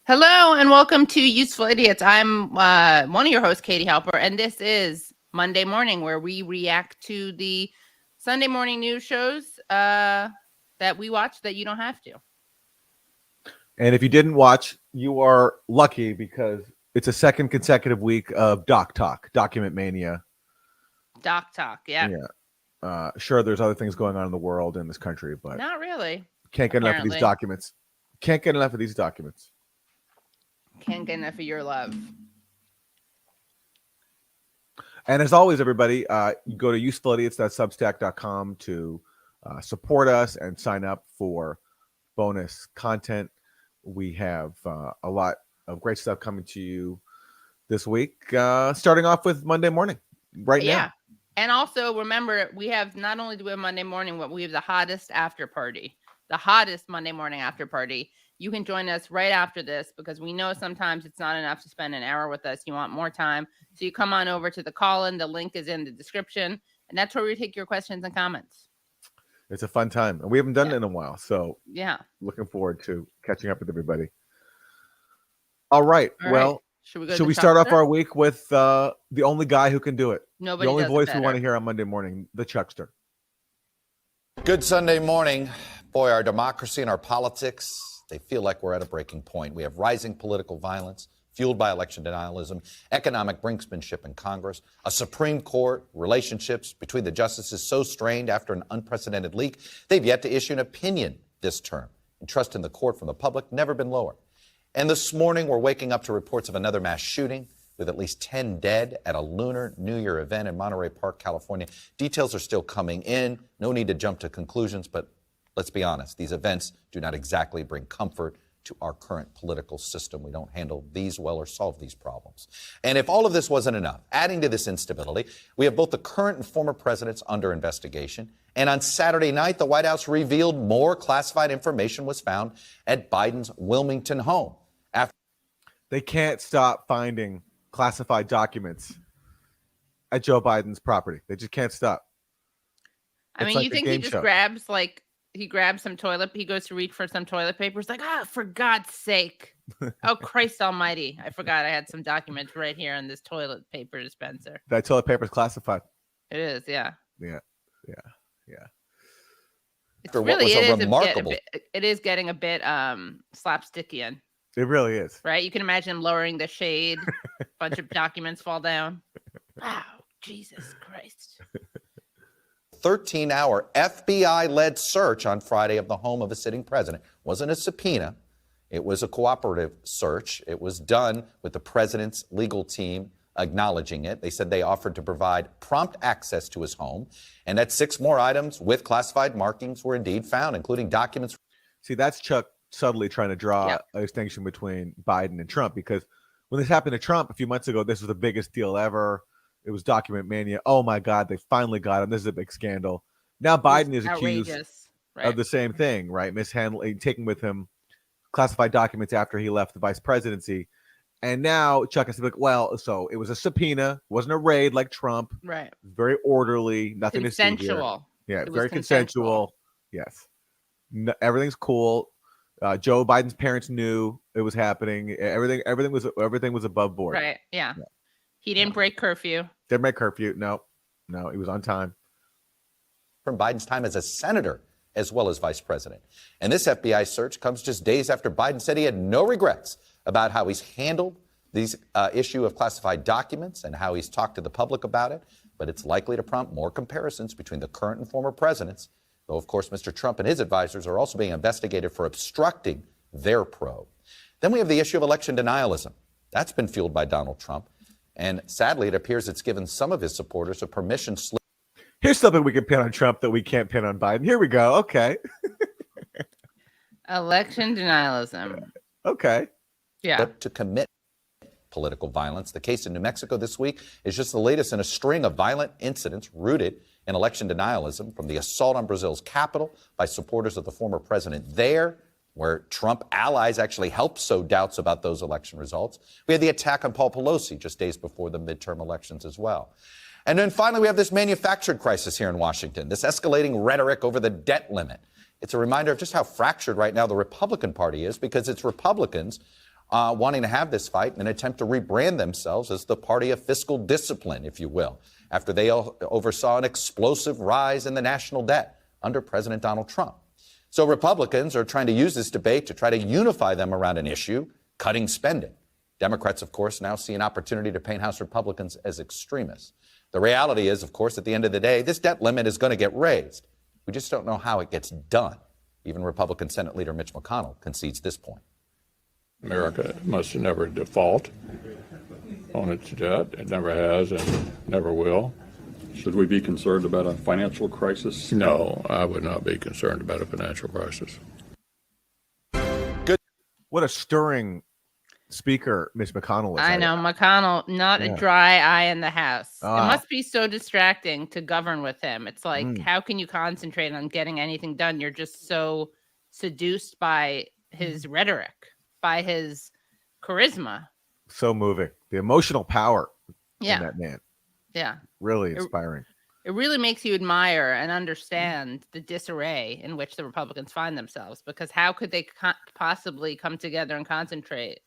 Hello and welcome to Useful Idiots. I'm one of your hosts, Katie Halper, and this is Monday Morning, where we react to the Sunday morning news shows that we watch that you don't have to. And if you didn't watch, you are lucky because it's a second consecutive week of Doc Talk, Document Mania. Doc Talk, yeah. Sure, there's other things going on in the world and this country, but not really. Can't get enough of these documents. Can't get enough of these documents. Can't get enough of your love. And as always, everybody, you go to usefulidiots.substack.com to support us and sign up for bonus content. We have a lot of great stuff coming to you this week, starting off with Monday Morning right now. Yeah. And also, remember, we have not only do we have Monday Morning, but we have the hottest after party, the hottest Monday morning after party. You can join us right after this because we know sometimes it's not enough to spend an hour with us. You want more time. So you come on over to the call-in. The link is in the description. And that's where we take your questions and comments. It's a fun time. And we haven't done it in a while. So yeah, looking forward to catching up with everybody. All right. Well, should we start off our week with the only guy who can do it? Nobody. The only voice we want to hear on Monday morning, the Chuckster. Good Sunday morning. Boy, our democracy and our politics, they feel like we're at a breaking point. We have rising political violence fueled by election denialism, economic brinksmanship in Congress, a Supreme Court, relationships between the justices so strained after an unprecedented leak, they've yet to issue an opinion this term. And trust in the court from the public never been lower. And this morning, we're waking up to reports of another mass shooting with at least 10 dead at a Lunar New Year event in Monterey Park, California. Details are still coming in. No need to jump to conclusions, but let's be honest, these events do not exactly bring comfort to our current political system. We don't handle these well or solve these problems. And if all of this wasn't enough, adding to this instability, we have both the current and former presidents under investigation. And on Saturday night, the White House revealed more classified information was found at Biden's Wilmington home. They can't stop finding classified documents at Joe Biden's property. They just can't stop. I mean, you think he just grabs he grabs some toilet. He goes to reach for some toilet paper. It's like, for God's sake. Oh, Christ almighty. I forgot I had some documents right here in this toilet paper dispenser. That toilet paper is classified. It is, yeah. Yeah. It is getting a bit slapstickian. It really is. Right? You can imagine him lowering the shade. A bunch of documents fall down. Wow, Jesus Christ. 13-hour FBI-led search on Friday of the home of a sitting president. It wasn't a subpoena. It was a cooperative search. It was done with the president's legal team acknowledging it. They said they offered to provide prompt access to his home, and that 6 more items with classified markings were indeed found, including documents. See, that's Chuck subtly trying to draw a distinction between Biden and Trump, because when this happened to Trump a few months ago, this was the biggest deal ever. It was document mania. Oh my God, they finally got him. This is a big scandal. Now Biden is accused of the same thing, right? Mishandling, taking with him classified documents after he left the vice presidency. And now Chuck has to be like, well, so it was a subpoena, wasn't a raid like Trump. Right. Very orderly, nothing consensual. To see here. Yeah, very consensual. Yes. No, everything's cool. Joe Biden's parents knew it was happening. Everything was above board. Right. Yeah. He didn't break curfew. Didn't break curfew. No, he was on time. From Biden's time as a senator as well as vice president. And this FBI search comes just days after Biden said he had no regrets about how he's handled these issue of classified documents and how he's talked to the public about it. But it's likely to prompt more comparisons between the current and former presidents. Though, of course, Mr. Trump and his advisors are also being investigated for obstructing their probe. Then we have the issue of election denialism. That's been fueled by Donald Trump. And sadly, it appears it's given some of his supporters a permission slip. Here's something we can pin on Trump that we can't pin on Biden. Here we go. Okay. Election denialism. Okay. Yeah. To commit political violence. The case in New Mexico this week is just the latest in a string of violent incidents rooted in election denialism, from the assault on Brazil's capital by supporters of the former president there, where Trump allies actually helped sow doubts about those election results. We had the attack on Paul Pelosi just days before the midterm elections as well. And then finally, we have this manufactured crisis here in Washington, this escalating rhetoric over the debt limit. It's a reminder of just how fractured right now the Republican Party is, because its Republicans wanting to have this fight in an attempt to rebrand themselves as the party of fiscal discipline, if you will, after they oversaw an explosive rise in the national debt under President Donald Trump. So Republicans are trying to use this debate to try to unify them around an issue, cutting spending. Democrats, of course, now see an opportunity to paint House Republicans as extremists. The reality is, of course, at the end of the day, this debt limit is going to get raised. We just don't know how it gets done. Even Republican Senate Leader Mitch McConnell concedes this point. America must never default on its debt. It never has and never will. Should we be concerned about a financial crisis? No, I would not be concerned about a financial crisis. Good. What a stirring speaker Mitch McConnell was. I know, McConnell, not a dry eye in the House. It Ah. must be so distracting to govern with him. It's like, how can you concentrate on getting anything done? You're just so seduced by his rhetoric, by his charisma. So moving. The emotional power in Yeah. that man. Yeah. Really inspiring. It really makes you admire and understand the disarray in which the Republicans find themselves, because how could they possibly come together and concentrate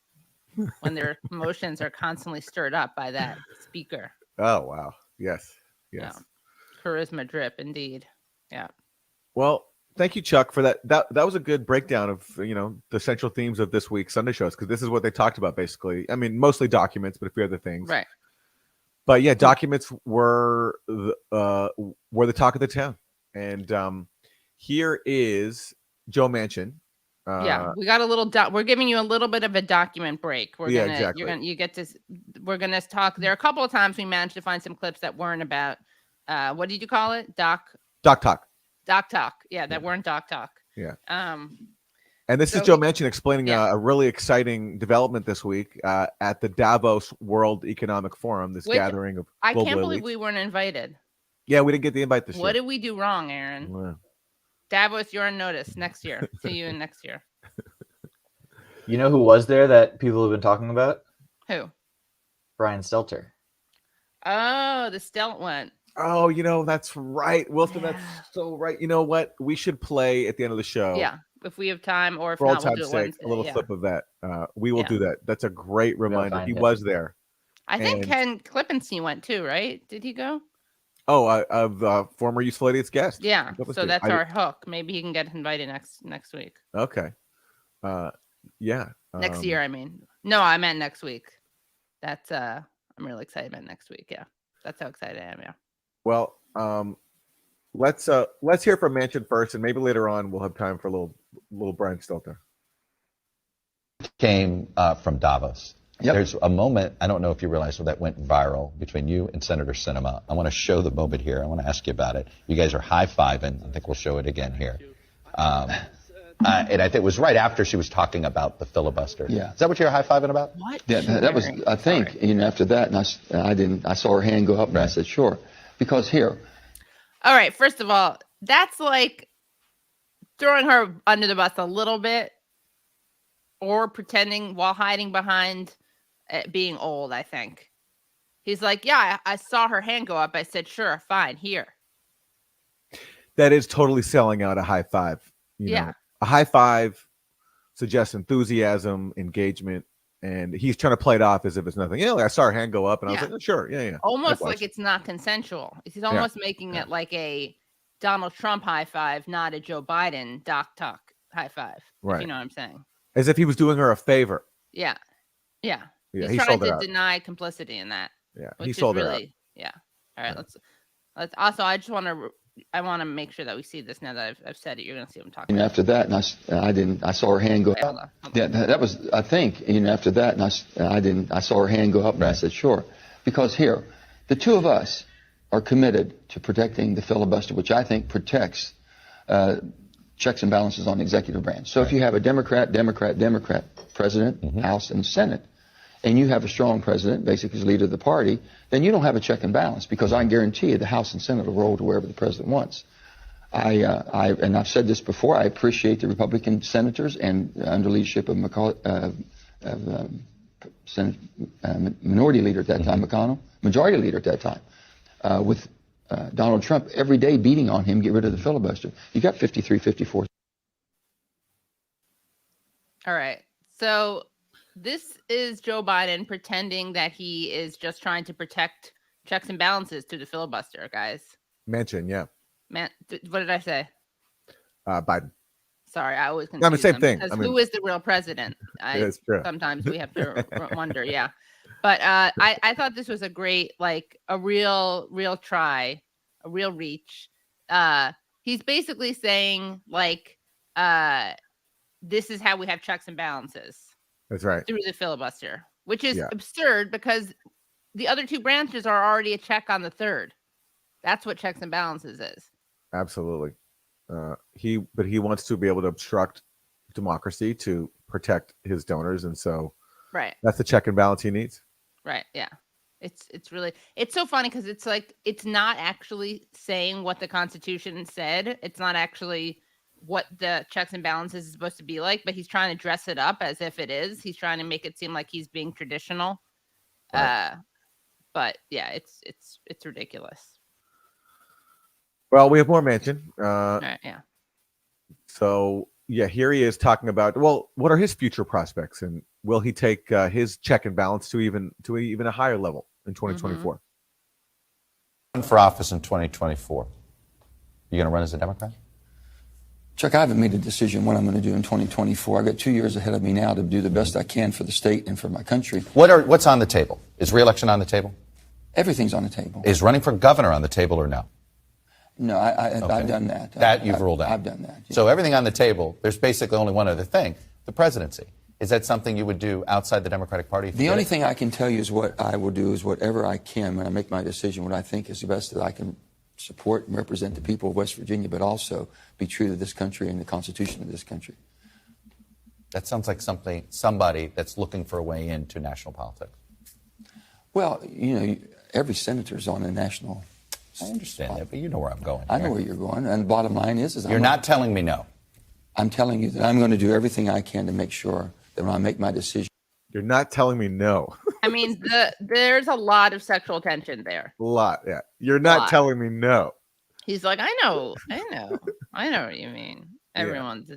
when their emotions are constantly stirred up by that speaker? Oh, wow. Yes. Yeah. Yes. Charisma drip, indeed. Yeah. Well, thank you, Chuck, for that. That was a good breakdown of, the central themes of this week's Sunday shows, because this is what they talked about, basically. I mean, mostly documents, but a few other things. Right. But yeah, documents were the talk of the town. And here is Joe Manchin. Yeah, we got a little we're giving you a little bit of a document break. Exactly. We're gonna talk. There are a couple of times we managed to find some clips that weren't about what did you call it? Doc talk. Yeah, that weren't doc talk. Yeah. And this is Joe Manchin explaining a really exciting development this week at the Davos World Economic Forum, this gathering of I global can't believe elites. we weren't invited. Yeah, we didn't get the invite this year. What did we do wrong, Aaron? Wow. Davos, you're on notice next year. See you in next year. You know who was there that people have been talking about? Who? Brian Stelter. Oh, the Stelt went. Oh, that's right. Wilson, Yeah. that's so right. You know what? We should play at the end of the show. Yeah, if we have time, or if For old not, we'll do time's it sake, Wednesday. a little Yeah. clip of that. We will Yeah. do that. That's a great reminder. find He it. was there. I think And- Ken Klippenstein went too, right? Did he go? Oh, of former Useful Idiots guest. Yeah. Klippenstein. So that's our hook. Maybe he can get invited next week. Okay. Yeah. Next year, I mean. No, I meant next week. That's I'm really excited about next week. Yeah. That's how excited I am. Yeah. Well, let's hear from Manchin first, and maybe later on we'll have time for a little Brian Stelter. Came from Davos. Yep. There's a moment, I don't know if you realize, that went viral between you and Senator Sinema. I want to show the moment here. I want to ask you about it. You guys are high-fiving. I think we'll show it again here. And I think it was right after she was talking about the filibuster. Yeah. Is that what you're high-fiving about? What? Yeah, that was, I think, after that, and I saw her hand go up, and I said, sure. Because here, All right. First of all, that's like throwing her under the bus a little bit, or pretending while hiding behind being old. I think he's like, yeah, I saw her hand go up. I said, sure, fine, here. That is totally selling out a high five. Yeah. A high five suggests enthusiasm, engagement, and he's trying to play it off as if it's nothing. I saw her hand go up, and I was like, oh, sure, yeah. Almost likewise. like it's not consensual. He's almost making it like a Donald Trump high five, not a Joe Biden Doc Talk high five. Right. If you know what I'm saying? As if he was doing her a favor. Yeah. Yeah, He's he trying sold to it out. deny complicity in that. Yeah, Which he is sold her out. really, yeah. All right, let's also, I just want to make sure that we see this now that I've said it. You're going to see what I'm talking about. after that, and I saw her hand go Wait, hold up. on, hold Yeah, on. that was, I think, after that, and I saw her hand go up, and I said, sure. Because here, the two of us are committed to protecting the filibuster, which I think protects checks and balances on the executive branch. So if you have a Democrat president, House, and Senate, and you have a strong president, basically as leader of the party, then you don't have a check and balance, because I can guarantee you the House and Senate will roll to wherever the president wants. And I've said this before, I appreciate the Republican senators and under leadership of minority leader at that time, McConnell, majority leader at that time, with Donald Trump every day beating on him, get rid of the filibuster. You got 53, 54. All right. So This is Joe Biden pretending that he is just trying to protect checks and balances to the filibuster, guys. Manchin, yeah. Man, what did I say? Biden. Sorry, I always No, confuse I mean, same them thing. because I mean, who is the real president? it's true. Sometimes we have to wonder. Yeah, but I thought this was a great, like a real try, a real reach. He's basically saying like, this is how we have checks and balances. That's right. Through the filibuster, which is Yeah. absurd because the other two branches are already a check on the third. That's what checks and balances is. Absolutely. He wants to be able to obstruct democracy to protect his donors, and so Right. that's the check and balance he needs. Right. Yeah. It's really, it's so funny because it's like it's not actually saying what the Constitution said. It's not actually what the checks and balances is supposed to be like, but he's trying to dress it up as if it is. He's trying to make it seem like he's being traditional. Right. But yeah, it's ridiculous. Well, we have more Manchin. Right, yeah. So yeah, here he is talking about, well, what are his future prospects, and will he take his check and balance to even a higher level in 2024? Run for office in 2024. You going to run as a Democrat? Chuck, I haven't made a decision what I'm going to do in 2024. I've got 2 years ahead of me now to do the best I can for the state and for my country. What's on the table? Is re-election on the table? Everything's on the table. Is running for governor on the table or no? No, I've done that. That you've ruled out. I've done that. Yeah. So everything on the table, there's basically only one other thing, the presidency. Is that something you would do outside the Democratic Party? The only thing I can tell you is what I will do is whatever I can when I make my decision, what I think is the best that I can support and represent the people of West Virginia, but also be true to this country and the Constitution of this country. That sounds like somebody that's looking for a way into national politics. Well, you know, every senator's on a national. I understand that, but you know where I'm going. I know where you're going, and the bottom line is you're not telling me no. I'm telling you that I'm going to do everything I can to make sure that when I make my decision. You're not telling me no. I mean, there's a lot of sexual tension there. A lot, yeah. You're not telling me no. He's like, I know what you mean. Everyone's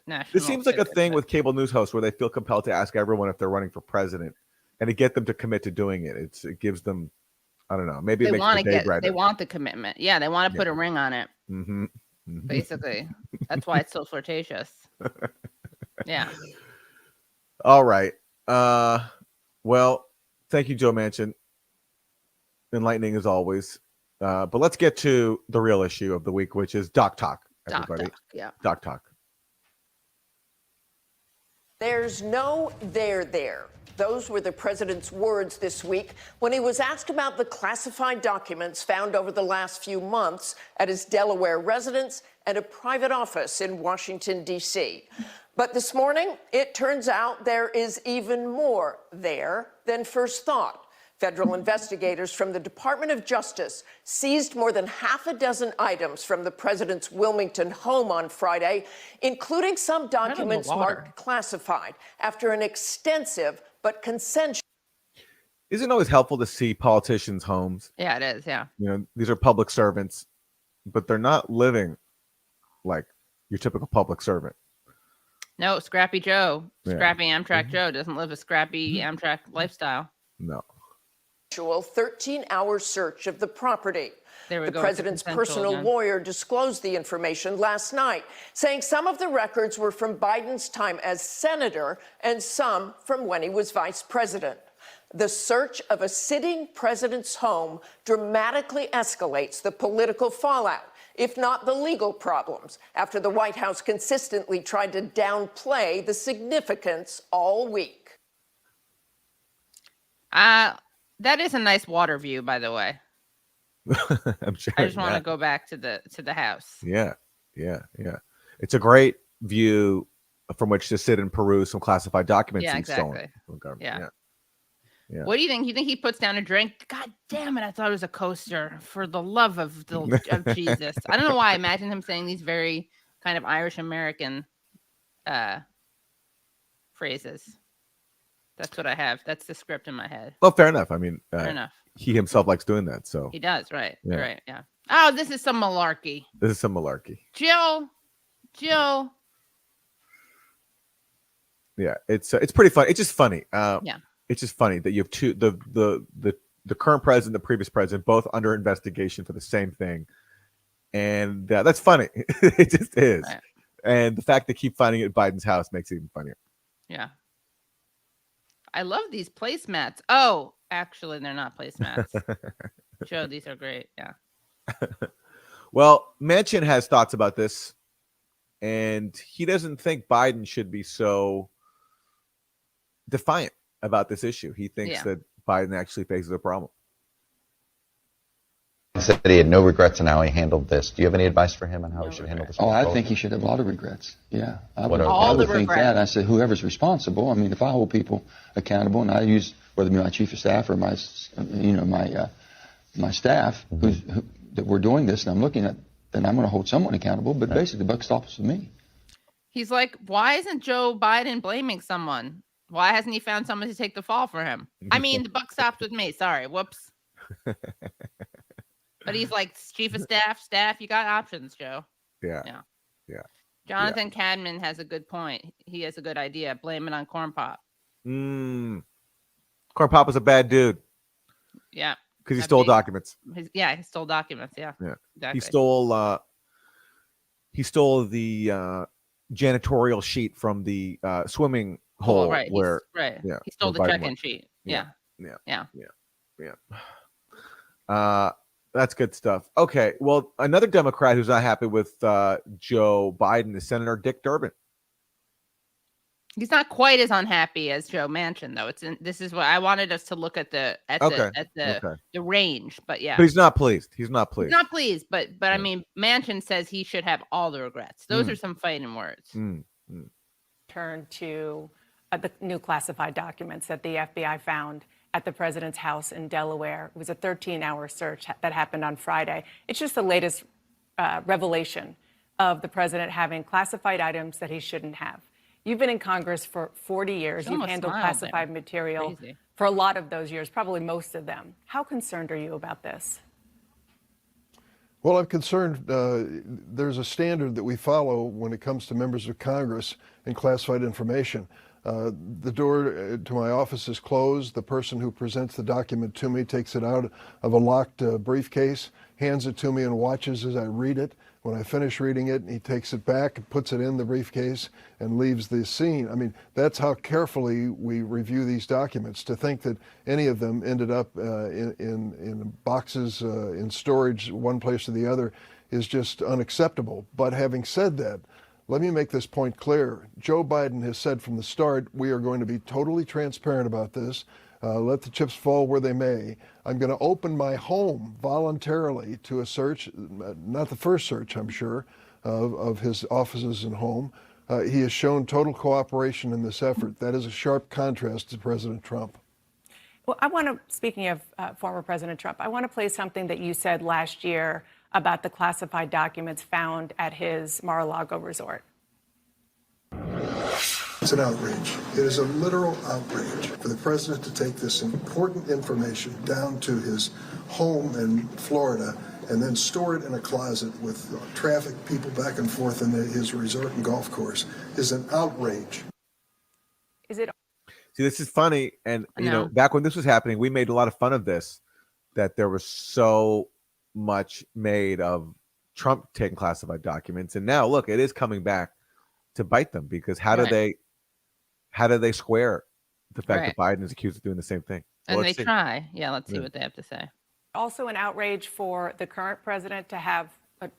national. This seems like a thing with cable news hosts where they feel compelled to ask everyone if they're running for president, and to get them to commit to doing it. It gives them, I don't know, maybe it makes the day brighter. They want the commitment. Yeah, they want to put a ring on it. Mm-hmm. Mm-hmm. Basically, that's why it's so flirtatious. Yeah. All right. Well, thank you, Joe Manchin. Enlightening as always. But let's get to the real issue of the week, which is Doc Talk. Everybody, Doc, yeah. Doc Talk. There's no there there. Those were the president's words this week when he was asked about the classified documents found over the last few months at his Delaware residence and a private office in Washington, D.C. But this morning, it turns out there is even more there than first thought. Federal investigators from the Department of Justice seized more than half a dozen items from the president's Wilmington home on Friday, including some documents marked classified after an extensive but consensual. Isn't it always helpful to see politicians' homes? Yeah, it is. Yeah. You know, these are public servants, but they're not living like your typical public servant. No, Scrappy Joe, Scrappy Amtrak Joe doesn't live a scrappy Amtrak lifestyle. No. 13-hour search of the property. The president's personal lawyer disclosed the information last night, saying some of the records were from Biden's time as senator and some from when he was vice president. The search of a sitting president's home dramatically escalates the political fallout, if not the legal problems, after the White House consistently tried to downplay the significance all week. That is a nice water view, by the way. I'm sure. I just want to go back to the house. Yeah. It's a great view from which to sit and peruse some classified documents. Yeah, exactly. Yeah. What do you think? You think he puts down a drink? God damn it! I thought it was a coaster. For the love of Jesus, I don't know why I imagine him saying these very kind of Irish American phrases. That's what I have. That's the script in my head. Well, fair enough. I mean, fair enough. He himself likes doing that, so he does. Right. Yeah. Right. Yeah. Oh, this is some malarkey. Jill. Yeah, it's pretty funny. It's just funny. Yeah. It's just funny that you have the current president, the previous president, both under investigation for the same thing, and that's funny. It just is. Right. And the fact they keep finding it at Biden's house makes it even funnier. Yeah. I love these placemats. Oh, actually, they're not placemats. Joe, these are great. Yeah. Well, Manchin has thoughts about this, and he doesn't think Biden should be so defiant about this issue. He thinks that Biden actually faces a problem. He said he had no regrets in how he handled this. Do you have any advice for him on how he should handle this? Oh, I think he should have a lot of regrets. Yeah, I would think regrets. that. I said, whoever's responsible. I mean, if I hold people accountable, and I use whether it be my chief of staff or my staff that we're doing this, and I'm looking at, then I'm going to hold someone accountable. But basically, the buck stops with me. He's like, why isn't Joe Biden blaming someone? Why hasn't he found someone to take the fall for him? I mean, the buck stops with me. Sorry, whoops. But he's like, chief of staff, you got options, Joe. Yeah. Jonathan Cadman has a good point. He has a good idea. Blame it on Corn Pop. Corn Pop was a bad dude. Yeah. Because he stole documents. He stole documents. Yeah. Exactly. He stole the janitorial sheet from the swimming hole. Right. Where he stole the check-in sheet. Yeah. That's good stuff. Okay, well, another Democrat who's not happy with Joe Biden is Senator Dick Durbin. He's not quite as unhappy as Joe Manchin, though. This is what I wanted us to look at the range, but yeah. But he's not pleased. He's not pleased. But I mean, Manchin says he should have all the regrets. Those are some fighting words. Turn to the new classified documents that the FBI found at the president's house in Delaware. It was a 13-hour search that happened on Friday. It's just the latest revelation of the president having classified items that he shouldn't have. You've been in Congress for 40 years. You've handled classified material for a lot of those years, probably most of them. How concerned are you about this? Well, I'm concerned. There's a standard that we follow when it comes to members of Congress and classified information. The door to my office is closed. The person who presents the document to me takes it out of a locked briefcase, hands it to me, and watches as I read it. When I finish reading it, he takes it back and puts it in the briefcase and leaves the scene. I mean, that's how carefully we review these documents. To think that any of them ended up in boxes in storage one place or the other is just unacceptable. But having said that, let me make this point clear. Joe Biden has said from the start, we are going to be totally transparent about this. Let the chips fall where they may. I'm going to open my home voluntarily to a search, not the first search, I'm sure, of his offices and home. He has shown total cooperation in this effort. That is a sharp contrast to President Trump. Well, speaking of former President Trump, I want to play something that you said last year about the classified documents found at his Mar-a-Lago resort. It's an outrage. It is a literal outrage for the president to take this important information down to his home in Florida and then store it in a closet with traffic, people back and forth in his resort and golf course is an outrage. Is it? See, this is funny. And, you know, back when this was happening, we made a lot of fun of this, that there was so much made of Trump taking classified documents. And now, look, it is coming back to bite them, because how do they square the fact that Biden is accused of doing the same thing? And they try. Yeah, let's see what they have to say. Also an outrage for the current president to have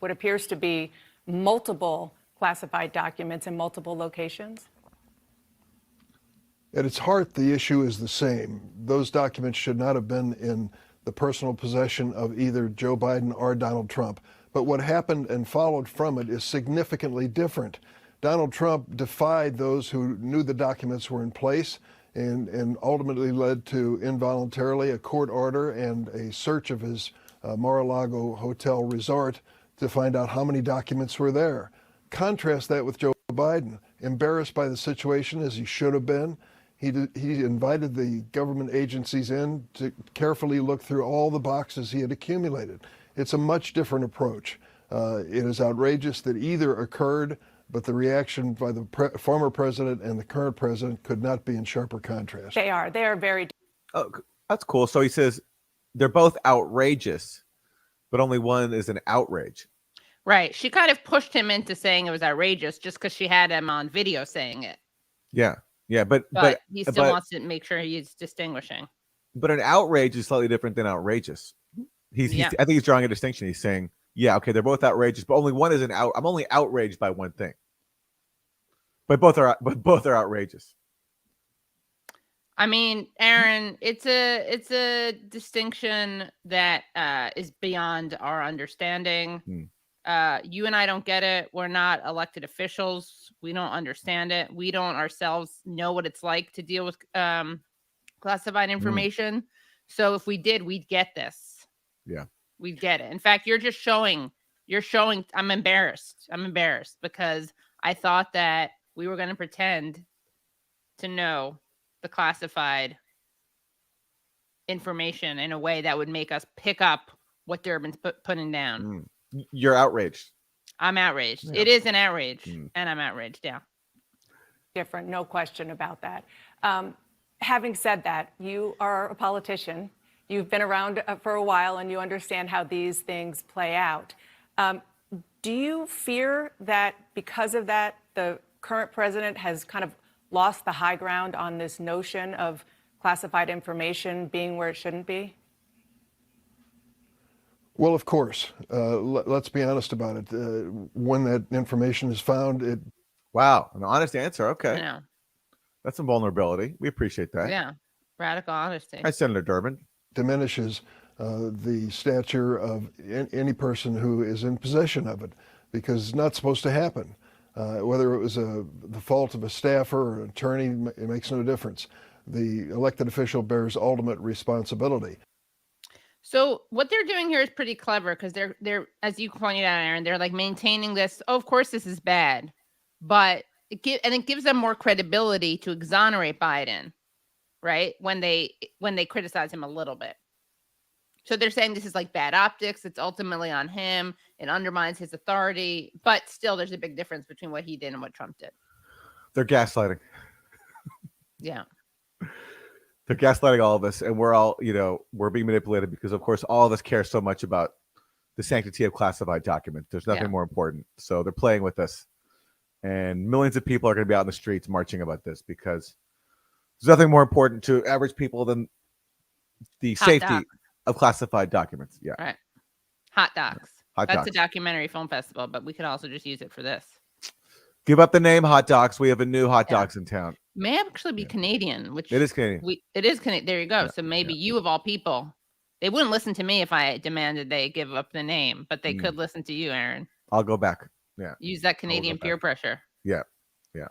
what appears to be multiple classified documents in multiple locations? At its heart, the issue is the same. Those documents should not have been in the personal possession of either Joe Biden or Donald Trump. But what happened and followed from it is significantly different. Donald Trump defied those who knew the documents were in place and ultimately led to involuntarily a court order and a search of his Mar-a-Lago hotel resort to find out how many documents were there. Contrast that with Joe Biden, embarrassed by the situation as he should have been. He invited the government agencies in to carefully look through all the boxes he had accumulated. It's a much different approach. It is outrageous that either occurred. but the reaction by the former president and the current president could not be in sharper contrast. They are very. Oh, that's cool. So he says they're both outrageous, but only one is an outrage. Right. She kind of pushed him into saying it was outrageous just because she had him on video saying it. Yeah. Yeah. But he still wants to make sure he's distinguishing. But an outrage is slightly different than outrageous. I think he's drawing a distinction. He's saying, yeah, okay, they're both outrageous, but only one is I'm only outraged by one thing. But both are outrageous. I mean, Aaron, it's a distinction that is beyond our understanding. You and I don't get it. We're not elected officials. We don't understand it. We don't ourselves know what it's like to deal with classified information. So if we did, we'd get this. Yeah. We'd get it. In fact, you're showing, I'm embarrassed. I'm embarrassed because I thought that we were going to pretend to know the classified information in a way that would make us pick up what Durbin's putting down. You're outraged. I'm outraged. Yeah. It is an outrage, and I'm outraged. Yeah. Different, no question about that. Having said that, you are a politician. You've been around for a while, and you understand how these things play out. Do you fear that because of that, the current president has kind of lost the high ground on this notion of classified information being where it shouldn't be? Well, of course. Let's be honest about it. When that information is found, Wow, an honest answer. Okay. I know. That's some vulnerability. We appreciate that. Yeah. Radical honesty. Hi, Senator Durbin. Diminishes the stature of any person who is in possession of it, because it's not supposed to happen. Whether it was the fault of a staffer or an attorney, it makes no difference. The elected official bears ultimate responsibility. So what they're doing here is pretty clever because they're, as you pointed out, Aaron, they're like maintaining this. Oh, of course, this is bad, but it gives them more credibility to exonerate Biden, right? When they criticize him a little bit. So they're saying this is like bad optics. It's ultimately on him. It undermines his authority, but still, there's a big difference between what he did and what Trump did. They're gaslighting. Yeah. They're gaslighting all of us, and we're all, we're being manipulated because, of course, all of us care so much about the sanctity of classified documents. There's nothing more important. So they're playing with us, and millions of people are going to be out in the streets marching about this because there's nothing more important to average people than the safety of classified documents. Yeah. Right. Hot Docs. That's Docs. a documentary film festival, but we could also just use it for this. Give up the name Hot Docs. We have a new Hot Docs in town. May actually be Canadian, which it is Canadian. It is Canadian. There you go. So maybe you of all people, they wouldn't listen to me if I demanded they give up the name, but they could listen to you, Aaron. I'll go back. Yeah. Use that Canadian peer pressure. Yeah. Yeah.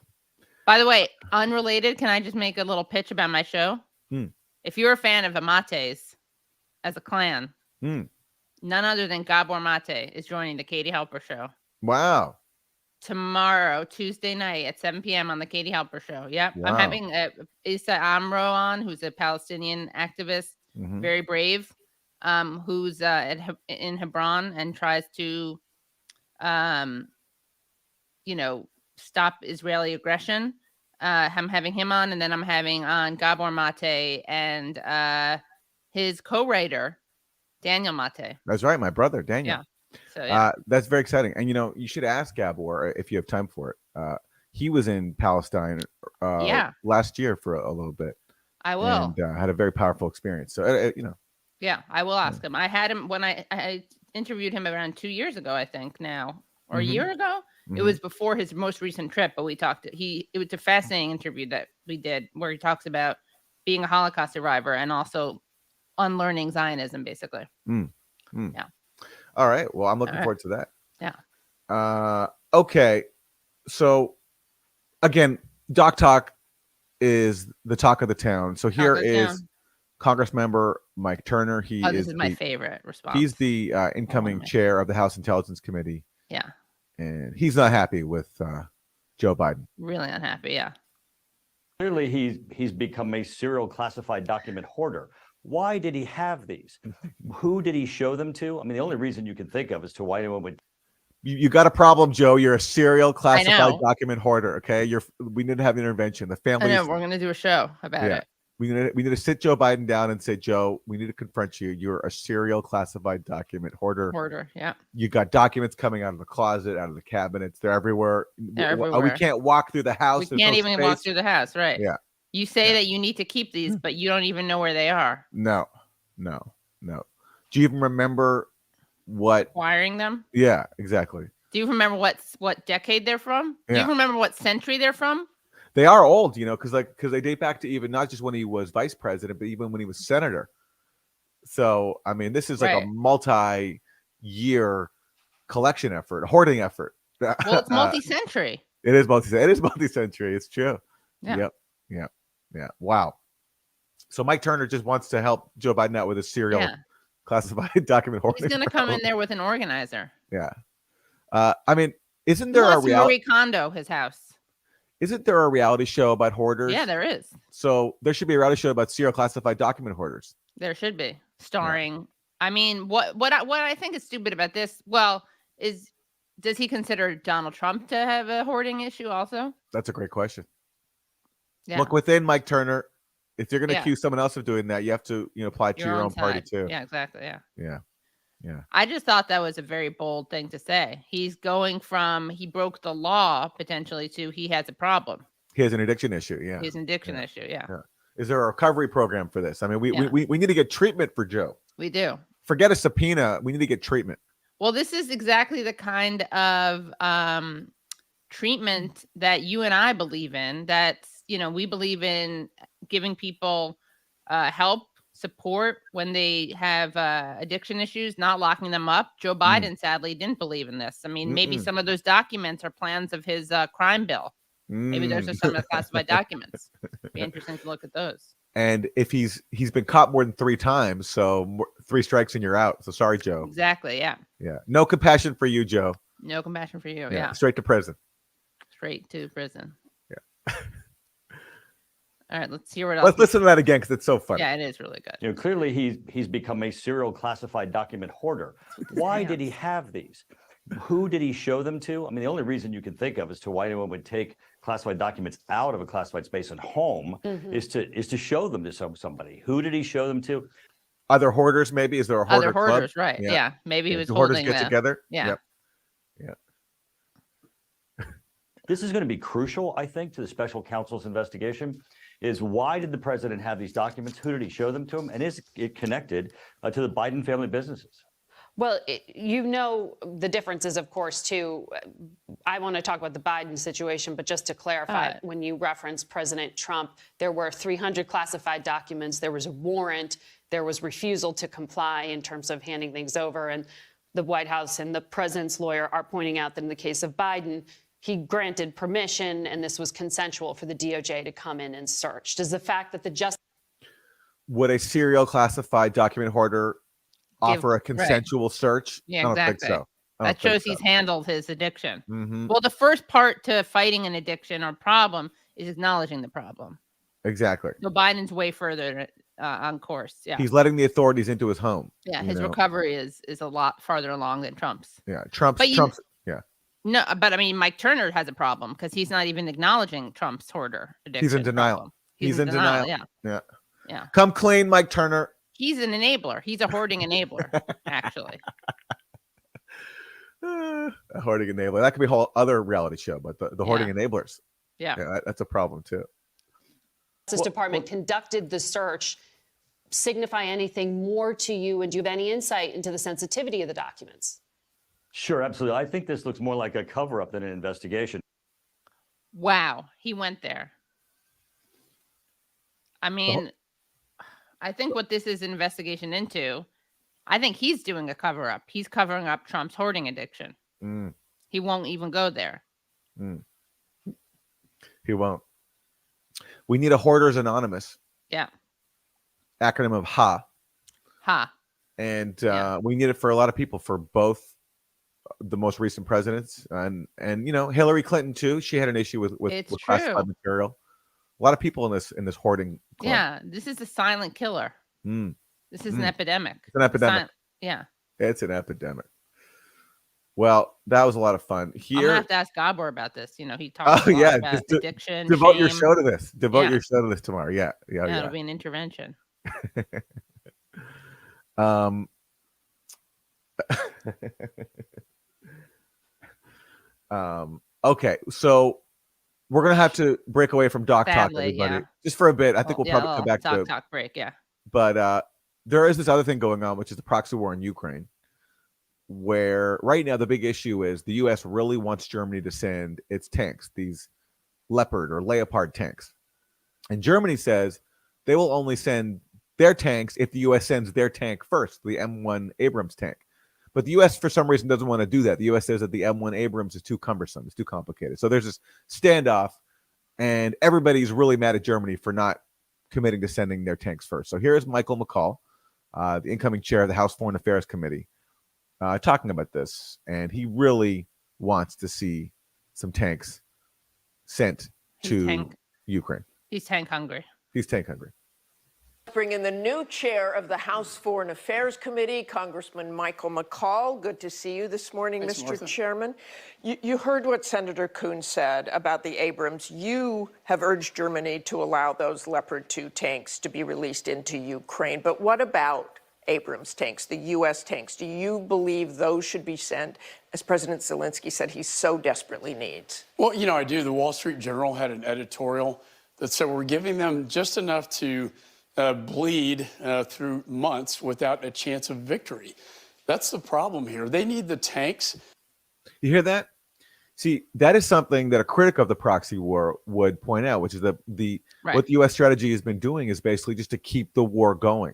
By the way, unrelated, can I just make a little pitch about my show? If you're a fan of the Matés as a clan, none other than Gabor Maté is joining the Katie Halper Show. Wow. Tomorrow, Tuesday night at 7 p.m. on the Katie Halper Show. Yep. Wow. I'm having Issa Amro on, who's a Palestinian activist, very brave, who's in Hebron and tries to, stop Israeli aggression. I'm having him on, and then I'm having on Gabor Maté and his co-writer, Daniel Maté. That's right. My brother, Daniel. Yeah. So, that's very exciting. And, you should ask Gabor if you have time for it. He was in Palestine last year for a little bit. I will. And had a very powerful experience. So, Yeah, I will ask him. I had him when I interviewed him around 2 years ago, I think now, or a year ago. It was before his most recent trip, but we talked. It was a fascinating interview that we did where he talks about being a Holocaust survivor and also unlearning Zionism, basically. Yeah. All right. Well, I'm looking forward to that. Yeah. Okay. So, again, Doc Talk is the talk of the town. So here is Congressmember Mike Turner. This is my favorite response. He's the incoming chair of the House Intelligence Committee. Yeah. And he's not happy with Joe Biden. Really unhappy. Yeah. Clearly, he's become a serial classified document hoarder. Why did he have these? Who did he show them to? I mean, the only reason you can think of as to why anyone would. You got a problem, Joe. You're a serial classified know. document hoarder. Okay, we need to have intervention. The I family. know we're gonna do a show about it. We need to sit Joe Biden down and say, Joe, we need to confront you. You're a serial classified document hoarder. Hoarder, yeah. You got documents coming out of the closet, out of the cabinets. They're everywhere. They're everywhere. We can't walk through the house. We can't even walk through the house, right? Yeah. You say that you need to keep these, but you don't even know where they are. No. Do you even remember what Acquiring them? Yeah, exactly. Do you remember what decade they're from? Yeah. Do you remember what century they're from? They are old, because they date back to even not just when he was vice president, but even when he was senator. So, I mean, this is like a multi-year collection effort, a hoarding effort. Well, it's multi-century. It is multi-century. It's true. Yeah. Yep. Wow. So Mike Turner just wants to help Joe Biden out with a serial classified document hoarding. He's going to come in there with an organizer. Yeah. I mean, isn't there a Marie Kondo his house? Isn't there a reality show about hoarders? Yeah, there is. So there should be a reality show about serial classified document hoarders. There should be, starring. I mean, what I think is stupid about this, does he consider Donald Trump to have a hoarding issue also? That's a great question. Yeah. Look within Mike Turner. If you're going to accuse someone else of doing that, you have to, apply to your own party too. Yeah, exactly. Yeah. I just thought that was a very bold thing to say. He's going from he broke the law potentially to he has a problem. He has an addiction issue. Yeah. He has an addiction issue. Yeah. Is there a recovery program for this? I mean, we need to get treatment for Joe. We do. Forget a subpoena. We need to get treatment. Well, this is exactly the kind of treatment that you and I believe in. That's, we believe in giving people help, support when they have addiction issues, not locking them up. Joe Biden, sadly, didn't believe in this. I mean, maybe some of those documents are plans of his crime bill. Maybe those are some of the classified documents. Be interesting to look at those. And if he's been caught more than 3 times, so 3 strikes and you're out. So sorry, Joe. Exactly. Yeah. Yeah. No compassion for you, Joe. No compassion for you. Yeah. Straight to prison. Straight to prison. Yeah. All right, let's hear what else. Let's listen to that again because it's so funny. Yeah, it is really good. Clearly he's become a serial classified document hoarder. Why did he have these? Who did he show them to? I mean, the only reason you can think of as to why anyone would take classified documents out of a classified space and home is to show them to somebody. Who did he show them to? Other hoarders, maybe? Is there a hoarder Other hoarders, club? right? Yeah. Maybe he was Do holding hoarders get them together. Yeah. Yep. This is going to be crucial, I think, to the special counsel's investigation. Is why did the president have these documents? Who did he show them to him? And is it connected to the Biden family businesses? Well, the differences, of course, too. I want to talk about the Biden situation, but just to clarify, when you reference President Trump, there were 300 classified documents. There was a warrant. There was refusal to comply in terms of handing things over. And the White House and the president's lawyer are pointing out that in the case of Biden, he granted permission, and this was consensual for the DOJ to come in and search. Does the fact that the Justice Would a serial classified document hoarder offer a consensual search? Yeah, I don't exactly. think so. That shows he's handled his addiction. Mm-hmm. Well, the first part to fighting an addiction or problem is acknowledging the problem. Exactly. So Biden's way further on course. Yeah. He's letting the authorities into his home. Yeah, his recovery is a lot farther along than Trump's. Yeah, Trump's. Yeah. No, but I mean, Mike Turner has a problem because he's not even acknowledging Trump's hoarder addiction. He's in denial. Problem. He's in denial. Yeah. Come clean, Mike Turner. He's an enabler. He's a hoarding enabler, actually. A hoarding enabler. That could be a whole other reality show, but the hoarding enablers. Yeah, that's a problem too. Justice Department conducted the search signify anything more to you? And do you have any insight into the sensitivity of the documents? Sure, absolutely. I think this looks more like a cover-up than an investigation. Wow, he went there. I mean, I think what this is an investigation into, I think he's doing a cover-up. He's covering up Trump's hoarding addiction. He won't even go there. He won't. We need a Hoarders Anonymous. Yeah. Acronym of HA. HA. And we need it for a lot of people, for both the most recent presidents and Hillary Clinton too. She had an issue with classified material. A lot of people in this hoarding club. Yeah, this is a silent killer. This is an epidemic. It's an epidemic. Yeah. It's an epidemic. Well, that was a lot of fun. I'm Here, gonna have to ask Gabor about this. You know, he talks oh a lot yeah, about just addiction, devote your shame. show to this. Devote Yeah. your show to this tomorrow. Yeah, Yeah, it'll be an intervention. um, okay, so we're gonna have to break away from Doc Talk, Sadly, everybody, yeah. just for a bit. I think Well, we'll probably yeah, come back to Talk break. Yeah. But there is this other thing going on, which is the proxy war in Ukraine, where right now the big issue is the U.S. really wants Germany to send its tanks, these Leopard or Leopard tanks. And Germany says they will only send their tanks if the U.S. sends their tank first, the M1 Abrams tank. But the U.S. for some reason doesn't want to do that. The U.S. says that the M1 Abrams is too cumbersome. It's too complicated. So there's this standoff, and everybody's really mad at Germany for not committing to sending their tanks first. So here's Michael McCall, the incoming chair of the House Foreign Affairs Committee, talking about this. And he really wants to see some tanks sent to Ukraine. He's tank hungry. He's tank hungry. Bring in the new chair of the House Foreign Affairs Committee, Congressman Michael McCall. Good to see you this morning, Thanks, Mr. Martha. Chairman. You heard what Senator Kuhn said about the Abrams. You have urged Germany to allow those Leopard 2 tanks to be released into Ukraine. But what about Abrams tanks, the U.S. tanks? Do you believe those should be sent, as President Zelensky said he so desperately needs? Well, you know, I do. The Wall Street Journal had an editorial that said we're giving them just enough to bleed through months without a chance of victory. That's the problem here. They need the tanks. You hear that? See, that is something that a critic of the proxy war would point out, which is what the U.S. strategy has been doing is basically just to keep the war going.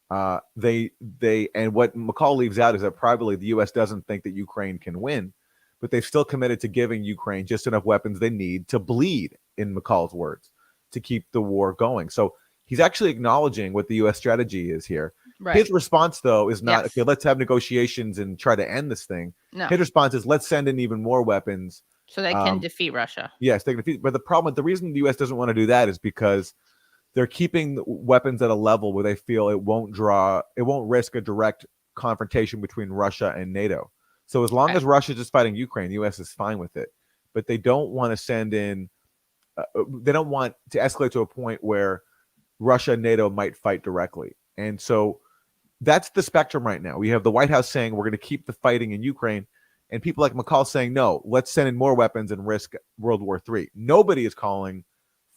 And what McCall leaves out is that privately the U.S. doesn't think that Ukraine can win, but they've still committed to giving Ukraine just enough weapons they need to bleed, in McCall's words, to keep the war going. So he's actually acknowledging what the U.S. strategy is here. Right. His response, though, is not, okay, let's have negotiations and try to end this thing. No. His response is, let's send in even more weapons. So they can defeat Russia. Yes, they can defeat. But the reason the U.S. doesn't want to do that is because they're keeping weapons at a level where they feel it won't risk a direct confrontation between Russia and NATO. So as long as Russia is just fighting Ukraine, the U.S. is fine with it. But they don't want to send in, they don't want to escalate to a point where Russia and NATO might fight directly. And so that's the spectrum right now. We have the White House saying we're going to keep the fighting in Ukraine, and people like McCall saying, no, let's send in more weapons and risk World War III. Nobody is calling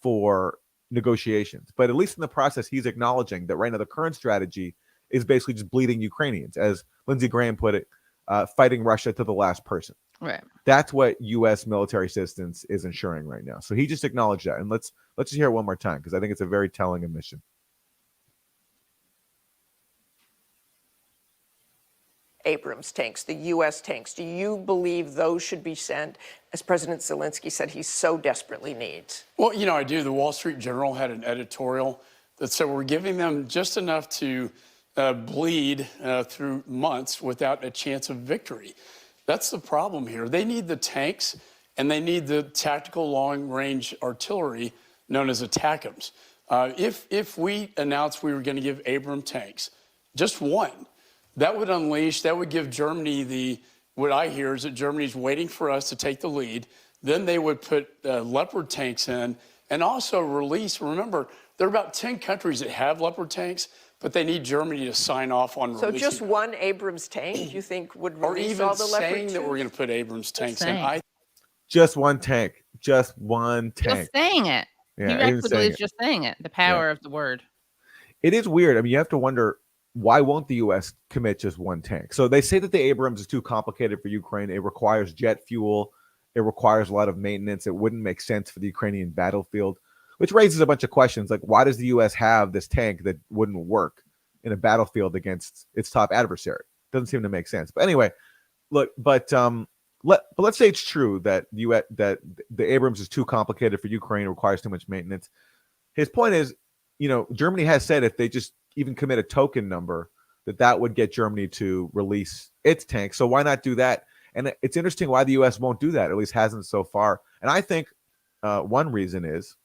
for negotiations, but at least in the process, he's acknowledging that right now the current strategy is basically just bleeding Ukrainians, as Lindsey Graham put it, fighting Russia to the last person. Right. That's what U.S. military assistance is ensuring right now. So he just acknowledged that, and let's just hear it one more time because I think it's a very telling admission. Abrams tanks, the U.S. tanks. Do you believe those should be sent, as President Zelensky said he so desperately needs? Well, you know, I do. The Wall Street Journal had an editorial that said we're giving them just enough to bleed through months without a chance of victory. That's the problem here. They need the tanks, and they need the tactical long-range artillery known as ATACMS. If we announced we were going to give Abrams tanks, just one, that would give Germany what I hear is that Germany's waiting for us to take the lead. Then they would put Leopard tanks in and also release. Remember, there are about 10 countries that have Leopard tanks, but they need Germany to sign off on releasing. So just one Abrams tank, you think, would release all the Leopard 2s? Or even saying that we're going to put Abrams tanks in. Just one tank. Just one tank. Just saying it. Yeah, he actually believes just saying it. The power of the word. It is weird. I mean, you have to wonder, why won't the U.S. commit just one tank? So they say that the Abrams is too complicated for Ukraine. It requires jet fuel. It requires a lot of maintenance. It wouldn't make sense for the Ukrainian battlefield, which raises a bunch of questions. Like, why does the U.S. have this tank that wouldn't work in a battlefield against its top adversary? Doesn't seem to make sense. But anyway, look, let's say it's true that that the Abrams is too complicated for Ukraine, requires too much maintenance. His point is, Germany has said if they just even commit a token number, that would get Germany to release its tanks. So why not do that? And it's interesting why the U.S. won't do that, at least hasn't so far. And I think one reason is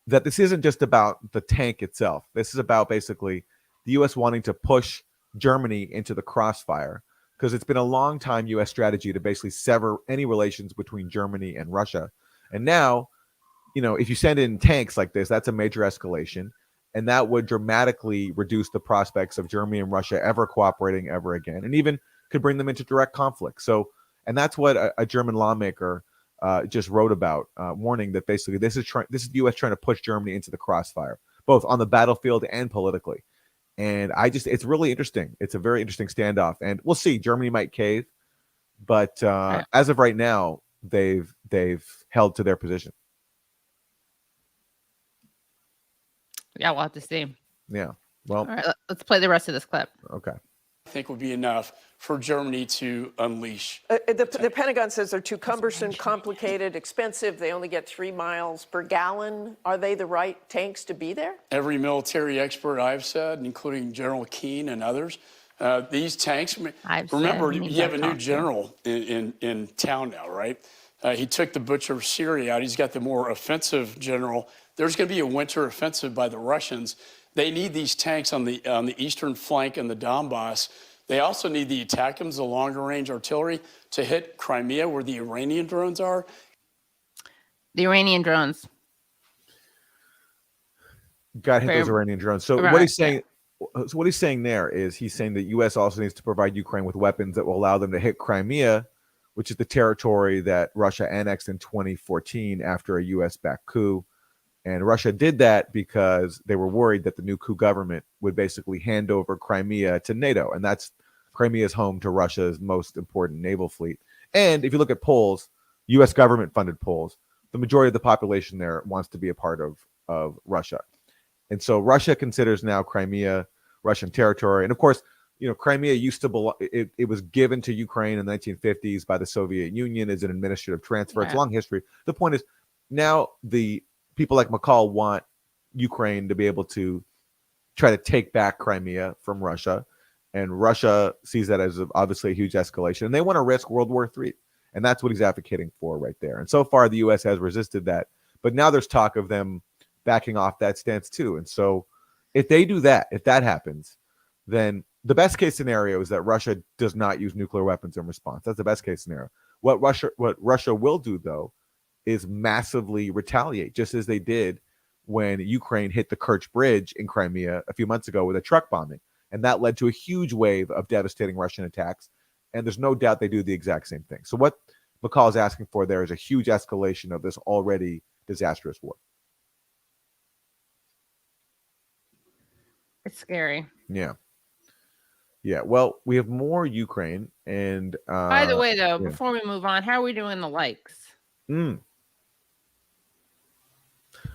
that this isn't just about the tank itself. This is about basically the U.S. wanting to push Germany into the crossfire because it's been a long time U.S. strategy to basically sever any relations between Germany and Russia. And now, if you send in tanks like this, that's a major escalation. And that would dramatically reduce the prospects of Germany and Russia ever cooperating ever again, and even could bring them into direct conflict. So, and that's what a German lawmaker just wrote about, warning that basically this is the U.S. trying to push Germany into the crossfire, both on the battlefield and politically. And it's really interesting. It's a very interesting standoff, and we'll see. Germany might cave, but as of right now, they've held to their position. Yeah, we'll have to see. Yeah. Well, all right, let's play the rest of this clip. Okay. I think would be enough for Germany to unleash. The Pentagon says they're too cumbersome, complicated, expensive. They only get 3 miles per gallon. Are they the right tanks to be there? Every military expert I've said, including General Keane and others, these tanks. Remember, you have a new general in town now, right? He took the butcher of Syria out. He's got the more offensive general. There's going to be a winter offensive by the Russians. They need these tanks on the eastern flank and the Donbass. They also need the ATACMS, the longer range artillery, to hit Crimea where the Iranian drones are. The Iranian drones. Got to hit those Iranian drones. So what he's saying, what he's saying there is he's saying that U.S. also needs to provide Ukraine with weapons that will allow them to hit Crimea, which is the territory that Russia annexed in 2014 after a U.S.-backed coup. And Russia did that because they were worried that the new coup government would basically hand over Crimea to NATO. And Crimea's home to Russia's most important naval fleet. And if you look at polls, U.S. government-funded polls, the majority of the population there wants to be a part of Russia. And so Russia considers now Crimea Russian territory. And of course, Crimea used to belong, it was given to Ukraine in the 1950s by the Soviet Union as an administrative transfer. It's a long history. The point is, now the people like McCall want Ukraine to be able to try to take back Crimea from Russia. And Russia sees that as obviously a huge escalation. And they want to risk World War III. And that's what he's advocating for right there. And so far, the U.S. has resisted that. But now there's talk of them backing off that stance too. And so if they do that, if that happens, then the best case scenario is that Russia does not use nuclear weapons in response. That's the best case scenario. What Russia will do, though, is massively retaliate, just as they did when Ukraine hit the Kerch Bridge in Crimea a few months ago with a truck bombing. And that led to a huge wave of devastating Russian attacks. And there's no doubt they do the exact same thing. So what McCall is asking for there is a huge escalation of this already disastrous war. It's scary. Yeah. Yeah. Well, we have more Ukraine. And by the way, though, before we move on, how are we doing the likes?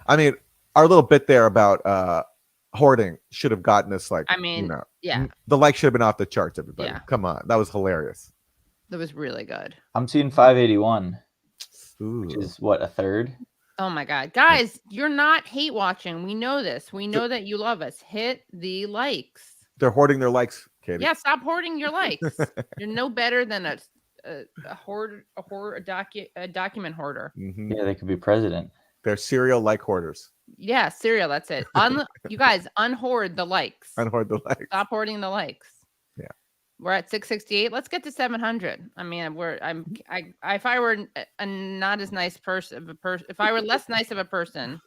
I mean, our little bit there about hoarding should have gotten us yeah. The like should have been off the charts, everybody. Yeah. Come on. That was hilarious. That was really good. I'm seeing 581, which is what, a third? Oh my God. Guys, you're not hate watching. We know this. We know that you love us. Hit the likes. They're hoarding their likes, Katie. Yeah, stop hoarding your likes. You're no better than a document hoarder. Mm-hmm. Yeah, they could be president. They're serial like hoarders. Yeah, serial. That's it. You guys unhoard the likes. Unhoard the likes. Stop hoarding the likes. Yeah. We're at 668. Let's get to 700. I mean, if I were not as nice person, if I were less nice of a person,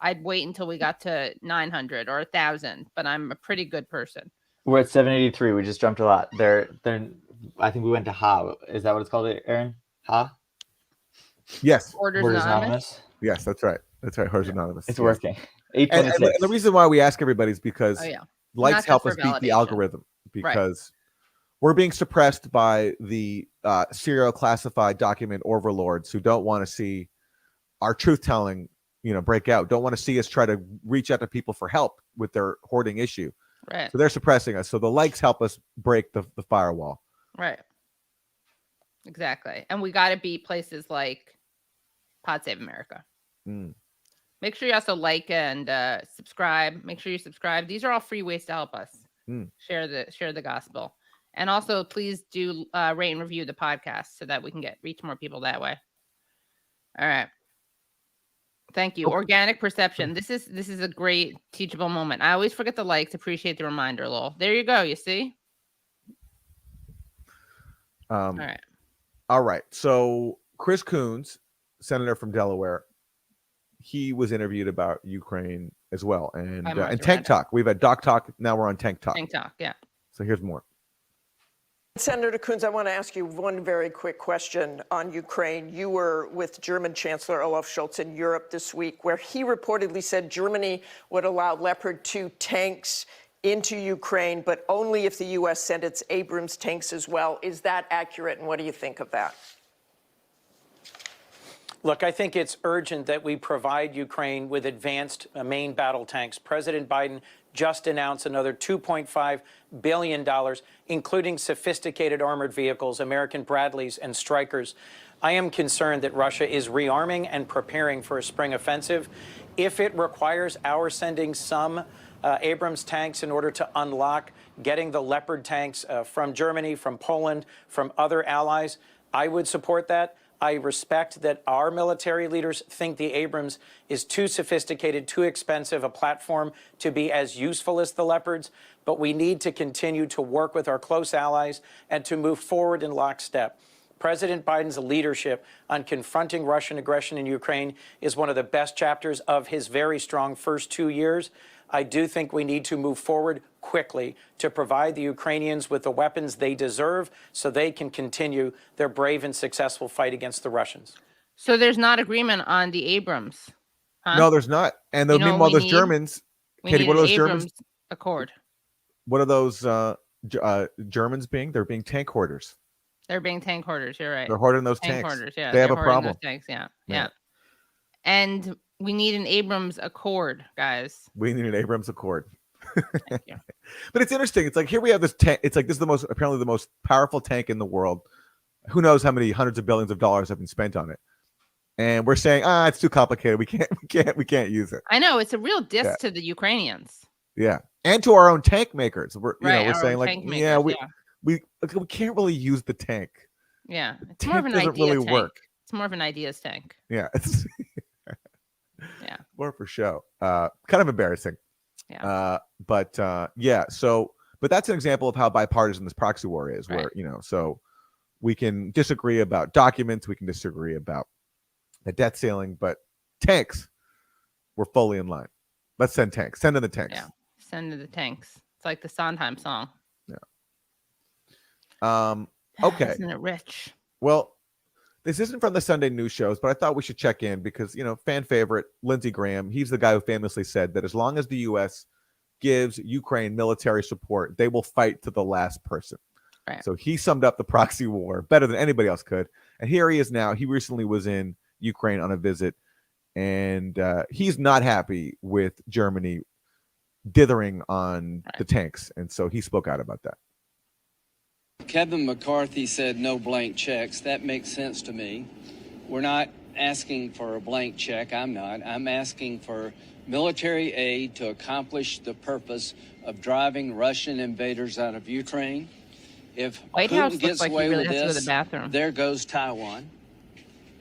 I'd wait until we got to 900 or 1,000. But I'm a pretty good person. We're at 783. We just jumped a lot. I think we went to Ha. Is that what it's called, Aaron? Ha? Yes. Hoarders Anonymous. Yes, that's right. That's right. Hoarders Anonymous. It's working. And the reason why we ask everybody is because likes help us beat the algorithm, because we're being suppressed by the serial classified document overlords who don't want to see our truth telling, break out. Don't want to see us try to reach out to people for help with their hoarding issue. Right. So they're suppressing us. So the likes help us break the firewall. Right. Exactly. And we got to beat places like Pod Save America. Make sure you also like and subscribe. Make sure you subscribe. These are all free ways to help us share the gospel. And also, please do rate and review the podcast so that we can reach more people that way. All right. Thank you. Organic perception. This is a great teachable moment. I always forget the likes. Appreciate the reminder, Lowell. There you go. You see? All right. So Chris Coons, senator from Delaware, he was interviewed about Ukraine as well, and Tank Talk. We've had Doc Talk. Now we're on Tank Talk. Tank Talk, yeah. So here's more. Senator Coons, I want to ask you one very quick question on Ukraine. You were with German Chancellor Olaf Scholz in Europe this week, where he reportedly said Germany would allow Leopard 2 tanks into Ukraine, but only if the U.S. sent its Abrams tanks as well. Is that accurate, and what do you think of that? Look, I think it's urgent that we provide Ukraine with advanced main battle tanks. President Biden just announced another $2.5 billion, including sophisticated armored vehicles, American Bradleys and Strykers. I am concerned that Russia is rearming and preparing for a spring offensive. If it requires our sending some Abrams tanks in order to unlock getting the Leopard tanks from Germany, from Poland, from other allies, I would support that. I respect that our military leaders think the Abrams is too sophisticated, too expensive a platform to be as useful as the Leopards, but we need to continue to work with our close allies and to move forward in lockstep. President Biden's leadership on confronting Russian aggression in Ukraine is one of the best chapters of his very strong first 2 years. I do think we need to move forward quickly to provide the Ukrainians with the weapons they deserve so they can continue their brave and successful fight against the Russians. So there's not agreement on the Abrams. Huh? No, there's not. And meanwhile, those Germans, Katie, what are those Germans? Accord. What are those Germans being? They're being tank hoarders. They're being tank hoarders. You're right. They're hoarding those tanks. Hoarders, yeah. They have a problem. Those tanks, yeah. And we need an Abrams Accord, guys. We need an Abrams Accord. Thank you. But it's interesting. It's like here we have this tank. It's like this is apparently the most powerful tank in the world. Who knows how many hundreds of billions of dollars have been spent on it? And we're saying, it's too complicated. We can't use it. I know it's a real diss to the Ukrainians. Yeah, and to our own tank makers. We're we're saying like, makers, we can't really use the tank. Yeah, it's tank more of an doesn't idea really tank. work. It's more of an ideas tank. Yeah, it's yeah, more for show. Kind of embarrassing. Yeah. But that's an example of how bipartisan this proxy war is, where so we can disagree about documents, we can disagree about the debt ceiling, but tanks, we're fully in line. Let's send tanks. Send in the tanks. Yeah, send in the tanks. It's like the Sondheim song. Yeah. Okay. Isn't it rich? Well, this isn't from the Sunday news shows, but I thought we should check in because, fan favorite, Lindsey Graham, he's the guy who famously said that as long as the U.S. gives Ukraine military support, they will fight to the last person. Right. So he summed up the proxy war better than anybody else could. And here he is now. He recently was in Ukraine on a visit, and he's not happy with Germany dithering on the tanks. And so he spoke out about that. Kevin McCarthy said no blank checks. That makes sense to me. We're not asking for a blank check. I'm not. I'm asking for military aid to accomplish the purpose of driving Russian invaders out of Ukraine. If White House Putin gets like away really with has to go to this, the bathroom. there goes Taiwan.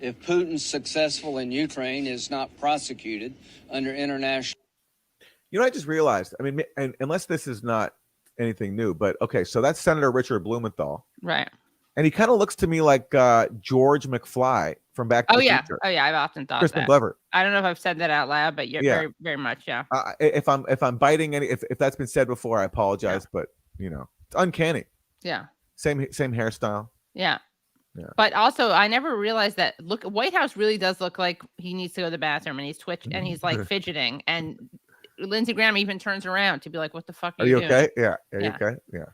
If Putin's successful in Ukraine, is not prosecuted under international. I just realized, and unless this is not anything new, but okay, so that's Senator Richard Blumenthal. Right. And he kind of looks to me like George McFly from Back to the Future. Oh yeah, I've often thought Crispin that. Glover. I don't know if I've said that out loud, but very, very much, yeah. If I'm biting if that's been said before, I apologize, but it's uncanny. Yeah. Same hairstyle. Yeah. Yeah. But also, I never realized that. Look, White House really does look like he needs to go to the bathroom, and he's twitching, and he's like fidgeting, and Lindsey Graham even turns around to be like, "What the fuck are you doing? Okay? Yeah. Are you okay? Yeah.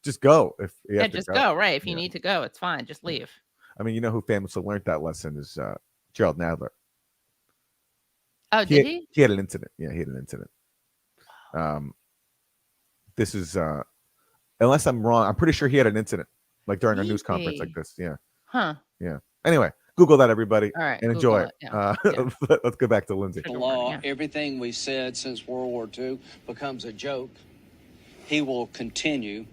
Just go if you have to just go. Right. If you need to go, it's fine. Just leave. Who famously learned that lesson is Gerald Nadler. Oh, did he? He had an incident. Yeah, he had an incident. This is unless I'm wrong, I'm pretty sure he had an incident like during a news conference like this. Yeah. Huh. Yeah. Anyway, Google that, everybody. All right, and enjoy it. Yeah. Let's go back to Lindsey. Law, everything we said since World War II becomes a joke. He will continue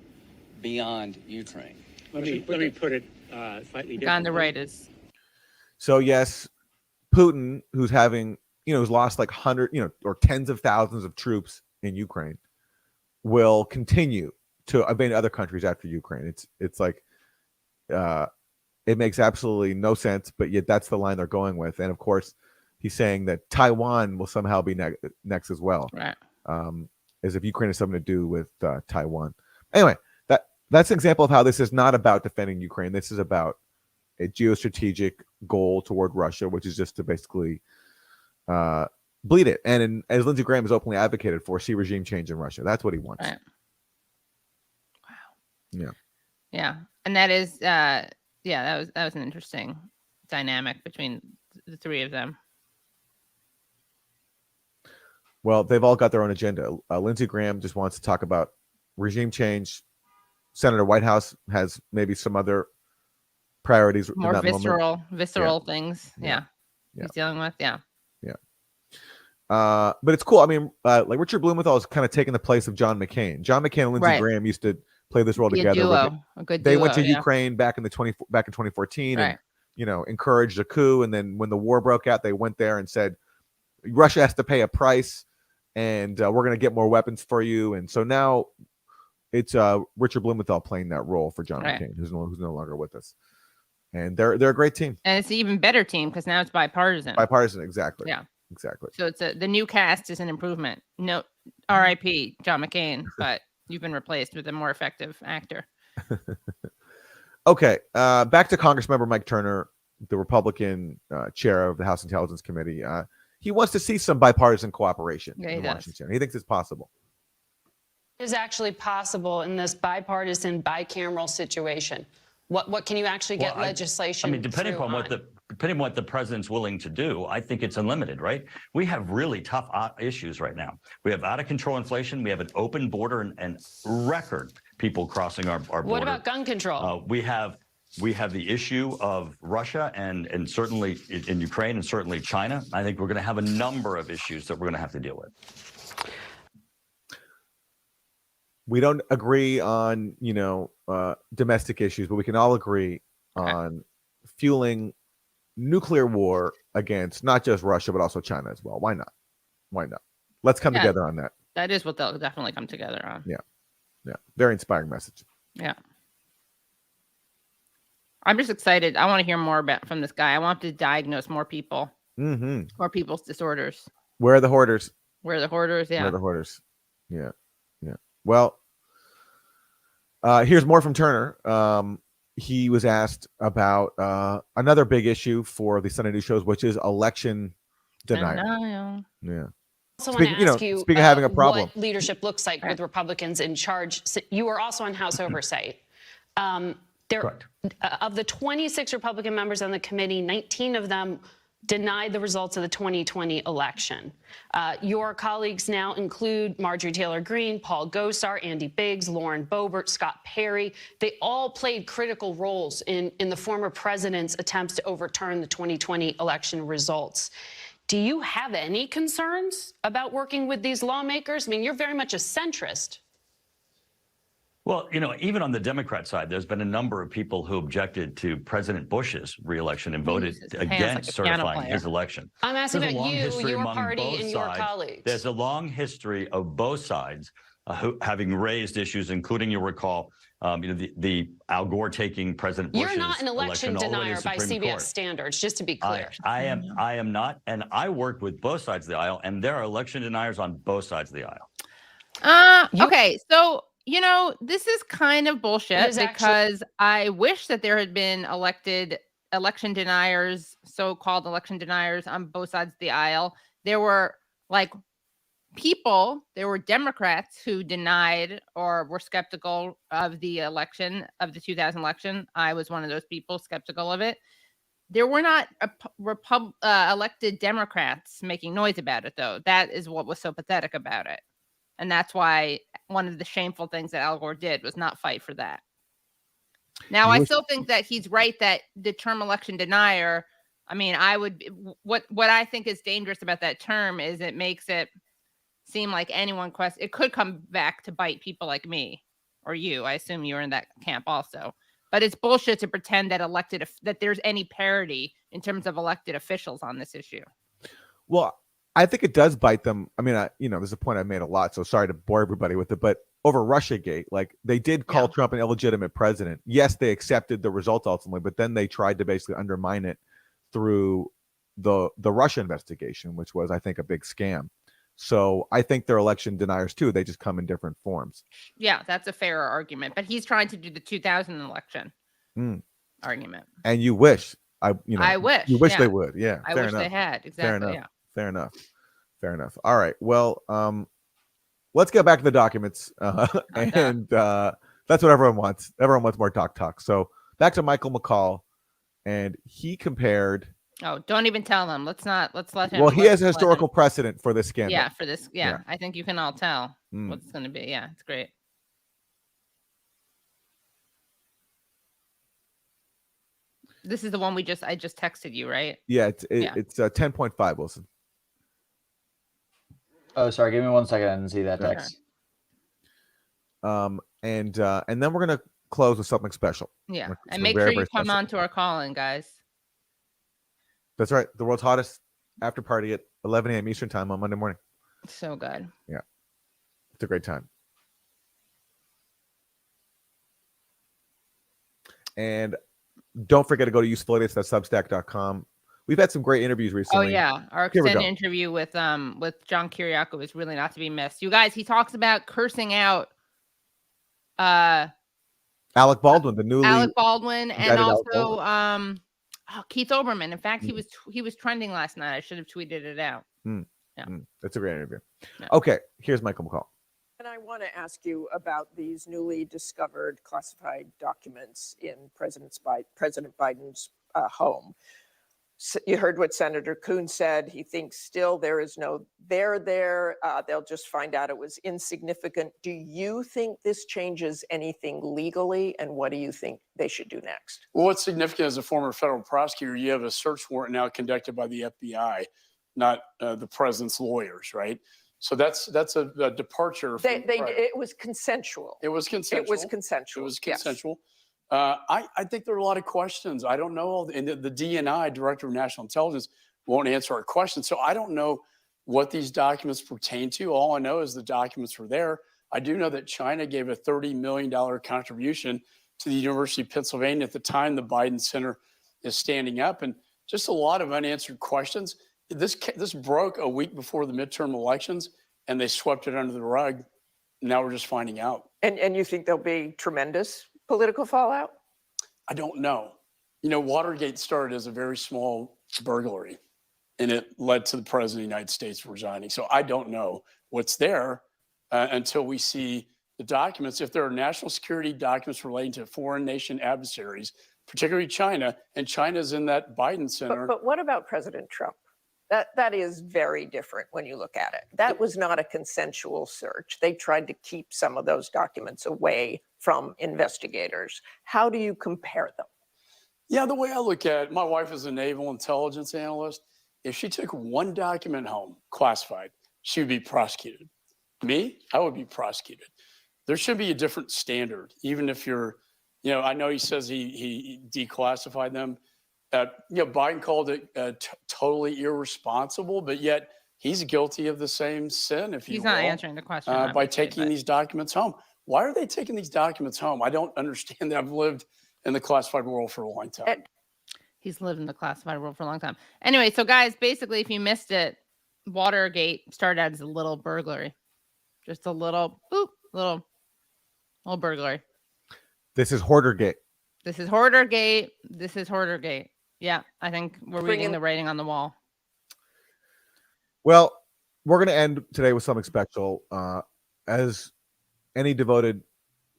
beyond Ukraine. Let me put it slightly differently. On the right is. So yes, Putin, who's having, who's lost like 100, or tens of thousands of troops in Ukraine, will continue to invade other countries after Ukraine. It's like it makes absolutely no sense, but yet that's the line they're going with. And of course, he's saying that Taiwan will somehow be next as well. Right. As if Ukraine has something to do with Taiwan. Anyway, that's an example of how this is not about defending Ukraine. This is about a geostrategic goal toward Russia, which is just to basically bleed it. And as Lindsey Graham has openly advocated for, see regime change in Russia. That's what he wants. Right. Yeah. Yeah. And that is, that was an interesting dynamic between the three of them. Well, they've all got their own agenda. Lindsey Graham just wants to talk about regime change. Senator Whitehouse has maybe some other priorities. More in that visceral yeah. things. Yeah. He's dealing with. Yeah. But it's cool. I mean, like Richard Blumenthal is kind of taking the place of John McCain. John McCain and Lindsey Graham used to play this role together. A good they duo, went to Ukraine back in 2014 and encouraged a coup. And then when the war broke out, they went there and said, Russia has to pay a price and we're going to get more weapons for you. And so now it's Richard Blumenthal playing that role for John McCain, who's no longer with us. And they're a great team. And it's an even better team because now it's bipartisan. Bipartisan, exactly. Yeah. Exactly. So it's the new cast is an improvement. No, R.I.P. John McCain, but you've been replaced with a more effective actor. Okay, back to Congressmember Mike Turner, the Republican chair of the House Intelligence Committee. He wants to see some bipartisan cooperation in Washington. He thinks it's possible. It is actually possible in this bipartisan, bicameral situation. What can you actually get legislation? I mean, depending on what the president's willing to do, I think it's unlimited, right? We have really tough issues right now. We have out of control inflation. We have an open border and record people crossing our border. What about gun control? We have the issue of Russia and certainly in Ukraine and certainly China. I think we're going to have a number of issues that we're going to have to deal with. We don't agree on, domestic issues, but we can all agree on fueling nuclear war against not just Russia, but also China as well. Why not? Let's come together on that. That is what they'll definitely come together on. Yeah. Very inspiring message. Yeah. I'm just excited. I want to hear more from this guy. I want to diagnose more people, more people's disorders. Where are the hoarders? Where are the hoarders? Yeah. Where are the hoarders? Yeah. Well, here's more from Turner. He was asked about another big issue for the Sunday News shows, which is election denial. Yeah. Also want to ask you speaking of having a problem, what leadership looks like with Republicans in charge. So you were also on House Oversight. Correct. Of the 26 Republican members on the committee, 19 of them denied the results of the 2020 election. Your colleagues now include Marjorie Taylor Greene, Paul Gosar, Andy Biggs, Lauren Boebert, Scott Perry. They all played critical roles in the former president's attempts to overturn the 2020 election results. Do you have any concerns about working with these lawmakers? I mean, you're very much a centrist. Well, even on the Democrat side, there's been a number of people who objected to President Bush's reelection and voted against certifying his election. I'm asking about you, your party, and your colleagues. There's a long history of both sides having raised issues, including, you'll recall, the Al Gore taking President Bush's election. You're not an election denier by CBS standards, just to be clear. I am not, and I worked with both sides of the aisle, and there are election deniers on both sides of the aisle. Okay, so this is kind of bullshit because I wish that there had been election deniers, so-called election deniers on both sides of the aisle. There were there were Democrats who denied or were skeptical of the election, of the 2000 election. I was one of those people skeptical of it. There were not elected Democrats making noise about it, though. That is what was so pathetic about it. And that's why one of the shameful things that Al Gore did was not fight for that. Now, I still think that he's right that the term election denier, what I think is dangerous about that term is it makes it seem like it could come back to bite people like me or you. I assume you're in that camp also. But it's bullshit to pretend that there's any parity in terms of elected officials on this issue. Well, I think it does bite them. I mean, there's a point I've made a lot, so sorry to bore everybody with it, but over Russiagate. Like they did call Trump an illegitimate president. Yes, they accepted the result ultimately, but then they tried to basically undermine it through the Russia investigation, which was, I think, a big scam. So I think they're election deniers too. They just come in different forms. Yeah, that's a fairer argument. But he's trying to do the 2000 election argument. And you wish I wish. You wish they would. Yeah. I fair wish enough. they had. Exactly. Fair enough. Yeah. Fair enough. Fair enough. All right. Well, let's get back to the documents. And that's what everyone wants. Everyone wants more talk. So back to Michael McCall, and he compared. Oh, don't even tell them. Let's let him. Well, he has a historical precedent for this scandal. Yeah, for this. Yeah, I think you can all tell what it's going to be. Yeah, it's great. This is the one I just texted you, right? Yeah, it's 10.5, Wilson. Oh, sorry. Give me 1 second. I didn't see that text. And then we're gonna close with something special. Yeah, and make sure you come on to our call-in, guys. That's right. The world's hottest after party at 11 a.m. Eastern time on Monday morning. So good. Yeah, it's a great time. And don't forget to go to usefulidiots.substack.com. We've had some great interviews recently. Oh yeah, our extended interview with John Kiriakou was really not to be missed. You guys, he talks about cursing out Alec Baldwin, Alec Baldwin, and also Keith Olbermann. In fact, he was trending last night. I should have tweeted it out. That's a great interview. Yeah. Okay, here's Michael McCall. And I want to ask you about these newly discovered classified documents in President Biden's home. So you heard what Senator Coons said. He thinks still there is no there there. They'll just find out it was insignificant. Do you think this changes anything legally? And what do you think they should do next? Well, what's significant as a former federal prosecutor, you have a search warrant now conducted by the FBI, not the president's lawyers, right? So that's a departure. It was consensual. It was consensual. It was consensual. It was consensual. Yes. I think there are a lot of questions. I don't know. And the DNI, Director of National Intelligence, won't answer our questions. So I don't know what these documents pertain to. All I know is the documents were there. I do know that China gave a $30 million contribution to the University of Pennsylvania at the time the Biden Center is standing up. And just a lot of unanswered questions. This broke a week before the midterm elections, and they swept it under the rug. Now we're just finding out. And you think there'll be tremendous political fallout? I don't know. Watergate started as a very small burglary, and it led to the president of the United States resigning. So I don't know what's there until we see the documents. If there are national security documents relating to foreign nation adversaries, particularly China, and China's in that Biden Center. But what about President Trump? That is very different when you look at it. That was not a consensual search. They tried to keep some of those documents away from investigators. How do you compare them? Yeah, the way I look at it, my wife is a naval intelligence analyst. If she took one document home, classified, she would be prosecuted. Me, I would be prosecuted. There should be a different standard, even if you're, I know he says he declassified them. Biden called it totally irresponsible, but yet he's guilty of the same sin, if he's not answering the question by taking these documents home. Why are they taking these documents home? I don't understand that. I've lived in the classified world for a long time. He's lived in the classified world for a long time. Anyway, so guys, basically, if you missed it, Watergate started out as a little burglary, just a little burglary. This is Hoardergate. This is Hoardergate. This is Hoardergate. Yeah, I think we're reading the writing on the wall. Well, we're going to end today with something special. As any devoted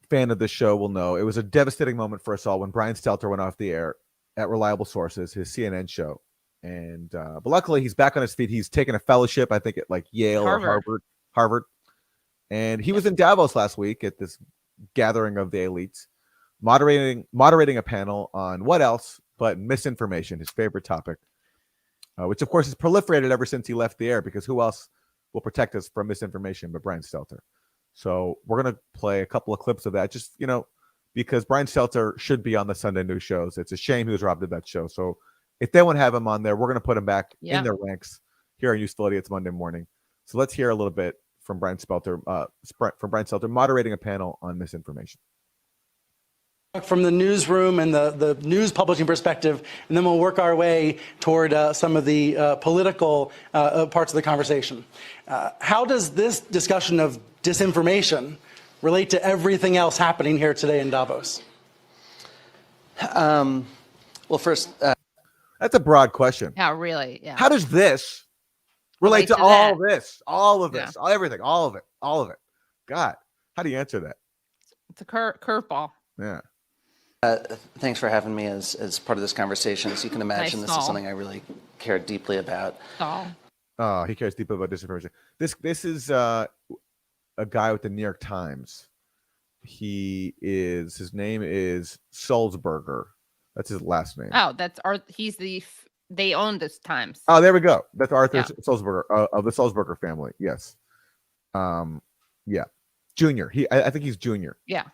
fan of this show will know, it was a devastating moment for us all when Brian Stelter went off the air at Reliable Sources, his CNN show. And but luckily, he's back on his feet. He's taken a fellowship, I think, at like Yale or Harvard. And he was in Davos last week at this gathering of the elites, moderating a panel on what else but misinformation, his favorite topic, which of course has proliferated ever since he left the air, because who else will protect us from misinformation but Brian Stelter? So we're going to play a couple of clips of that, just, because Brian Stelter should be on the Sunday news shows. It's a shame he was robbed of that show. So if they want to have him on there, we're going to put him back in their ranks here on Useful Idiots Monday morning. So let's hear a little bit from Brian Stelter, moderating a panel on misinformation. From the newsroom and the news publishing perspective, and then we'll work our way toward some of the political parts of the conversation. How does this discussion of disinformation relate to everything else happening here today in Davos? Well, first, that's a broad question. Yeah, really. Yeah. How does this relate to all this, all of this, Yeah. everything, all of it? God, how do you answer that? It's a curveball. Yeah. thanks for having me as part of this conversation. As you can imagine, Nice this is stall. something I really care deeply about. Oh, he cares deeply about disinformation. This is a guy with the New York Times. His name is Sulzberger. That's his last name. Oh, they own this Times. Oh, there we go. That's Arthur Sulzberger of the Sulzberger family. Yes. Yeah. Junior. I think he's junior. Yeah.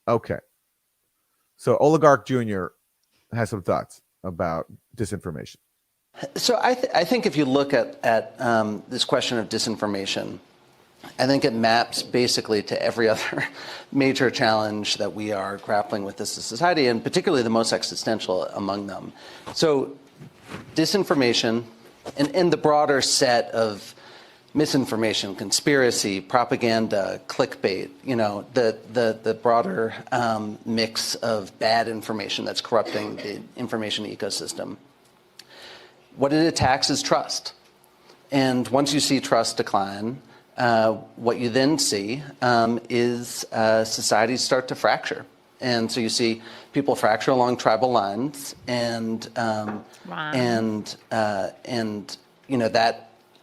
Okay. So Oligarch Jr. has some thoughts about disinformation. So I think if you look at this question of disinformation, I think it maps basically to every other major challenge that we are grappling with as a society, and particularly the most existential among them. So disinformation and the broader set of misinformation, conspiracy, propaganda, clickbait, the broader mix of bad information that's corrupting the information ecosystem. What it attacks is trust. And once you see trust decline, what you then see is societies start to fracture. And so you see people fracture along tribal lines, and that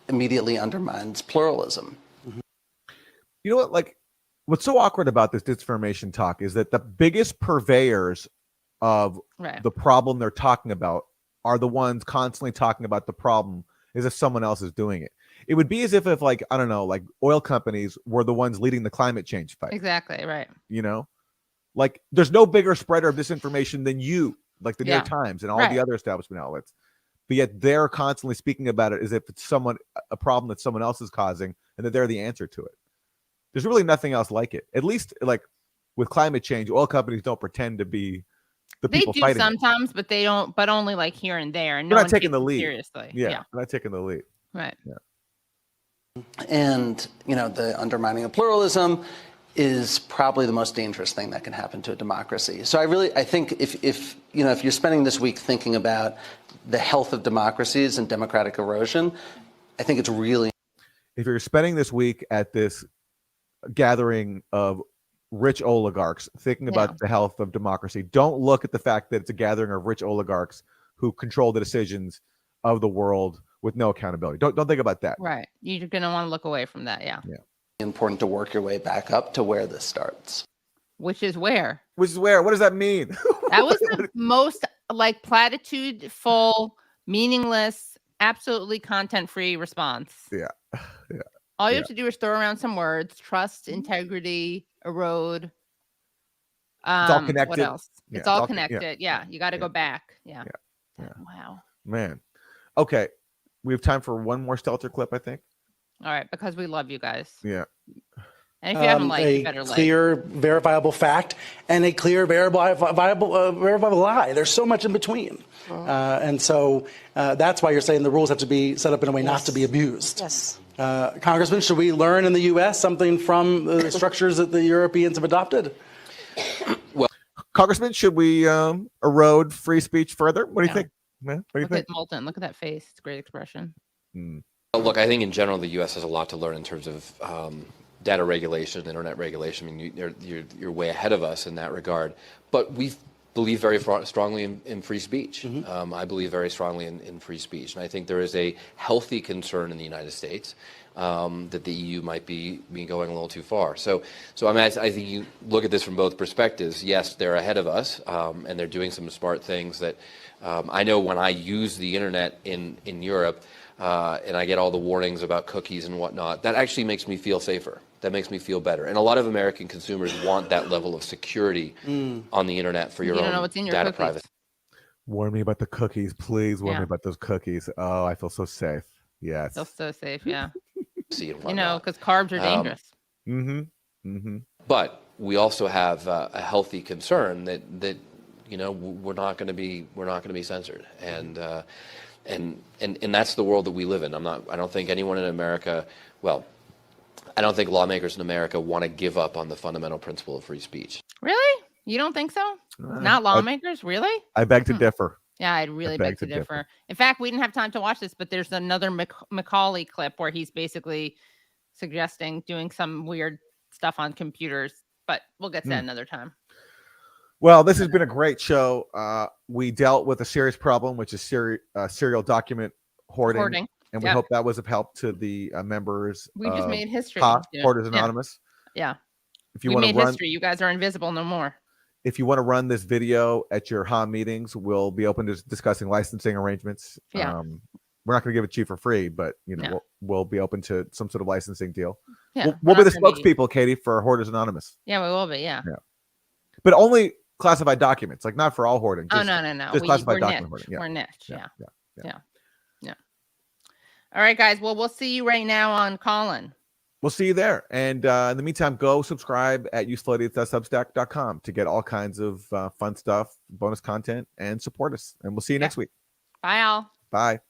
immediately undermines pluralism. You know what? Like, what's so awkward about this disinformation talk is that the biggest purveyors of the problem they're talking about are the ones constantly talking about the problem as if someone else is doing it. It would be as if like, I don't know, like oil companies were the ones leading the climate change fight. Exactly, right. Like there's no bigger spreader of disinformation than you, like the New York Times and all the other establishment outlets. But yet they're constantly speaking about it as if it's a problem that someone else is causing and that they're the answer to it. There's really nothing else like it. At least like with climate change, oil companies don't pretend to be the people fighting. They do sometimes, but they don't, but only like here and there. And they're not taking the lead. Seriously. Yeah. They're not taking the lead. Right. Yeah. And, the undermining of pluralism is probably the most dangerous thing that can happen to a democracy. So I think if you're spending this week thinking about the health of democracies and democratic erosion, I think it's really. If you're spending this week at this gathering of rich oligarchs thinking about the health of democracy, don't look at the fact that it's a gathering of rich oligarchs who control the decisions of the world with no accountability. Don't think about that. Right. You're going to want to look away from that. Yeah. Important to work your way back up to where this starts. Which is where? What does that mean? That was the most like platitude-full, meaningless, absolutely content-free response. Yeah. All you have to do is throw around some words: trust, integrity, erode. It's all connected. What else? Yeah, it's all connected. Yeah. You got to go back. Yeah. Wow. Man. Okay. We have time for one more Stelter clip, I think. All right, because we love you guys. Yeah. And if you haven't liked, you better like. A clear, verifiable fact and a clear, verifiable lie. There's so much in between. And so that's why you're saying the rules have to be set up in a way not to be abused. Yes. Congressman, should we learn in the U.S. something from the structures that the Europeans have adopted? Well, Congressman, should we erode free speech further? What do you think, man? What do you Look think? at Moulton. Look at that face. It's a great expression. Look, I think in general, the U.S. has a lot to learn in terms of data regulation, internet regulation. I mean, you're way ahead of us in that regard. But we believe very strongly in free speech. I believe very strongly in free speech. And I think there is a healthy concern in the United States that the EU might be going a little too far. So I mean, I think you look at this from both perspectives. Yes, they're ahead of us, and they're doing some smart things that I know when I use the internet in Europe, and I get all the warnings about cookies and whatnot, that actually makes me feel safer. That makes me feel better. And a lot of American consumers want that level of security on the internet for your own data privacy. Warn me about the cookies, please. Warn me about those cookies. Oh, I feel so safe. Yes. Feel so safe, yeah. see and You whatnot. know, because carbs are dangerous. But we also have a healthy concern that you know we're not going to be censored, and that's the world that we live in. I don't think anyone in America, well, I don't think lawmakers in America want to give up on the fundamental principle of free speech. Really? You don't think so? Not lawmakers, really? I beg to differ. Yeah, I'd really beg to differ. In fact, we didn't have time to watch this, but there's another Macaulay clip where he's basically suggesting doing some weird stuff on computers, but we'll get to that another time. Well, this has been a great show. We dealt with a serious problem, which is serial document hoarding. And we hope that was of help to the members. We just made history. Hoarders Anonymous. Yeah. If you we want made to run history. You guys are invisible no more. If you want to run this video at your HA meetings, we'll be open to discussing licensing arrangements. Yeah. We're not going to give it to you for free, but you know we'll be open to some sort of licensing deal. Yeah, we'll be the spokespeople, Katie, for Hoarders Anonymous. Yeah, we will be. Yeah. But only classified documents, like not for all hoarding. Just, no. Just classified document hoarding. We're niche. Yeah. All right, guys. Well, we'll see you right now on Colin. We'll see you there. And in the meantime, go subscribe at usefulidiots.substack.com to get all kinds of fun stuff, bonus content, and support us. And we'll see you next week. Bye, all. Bye.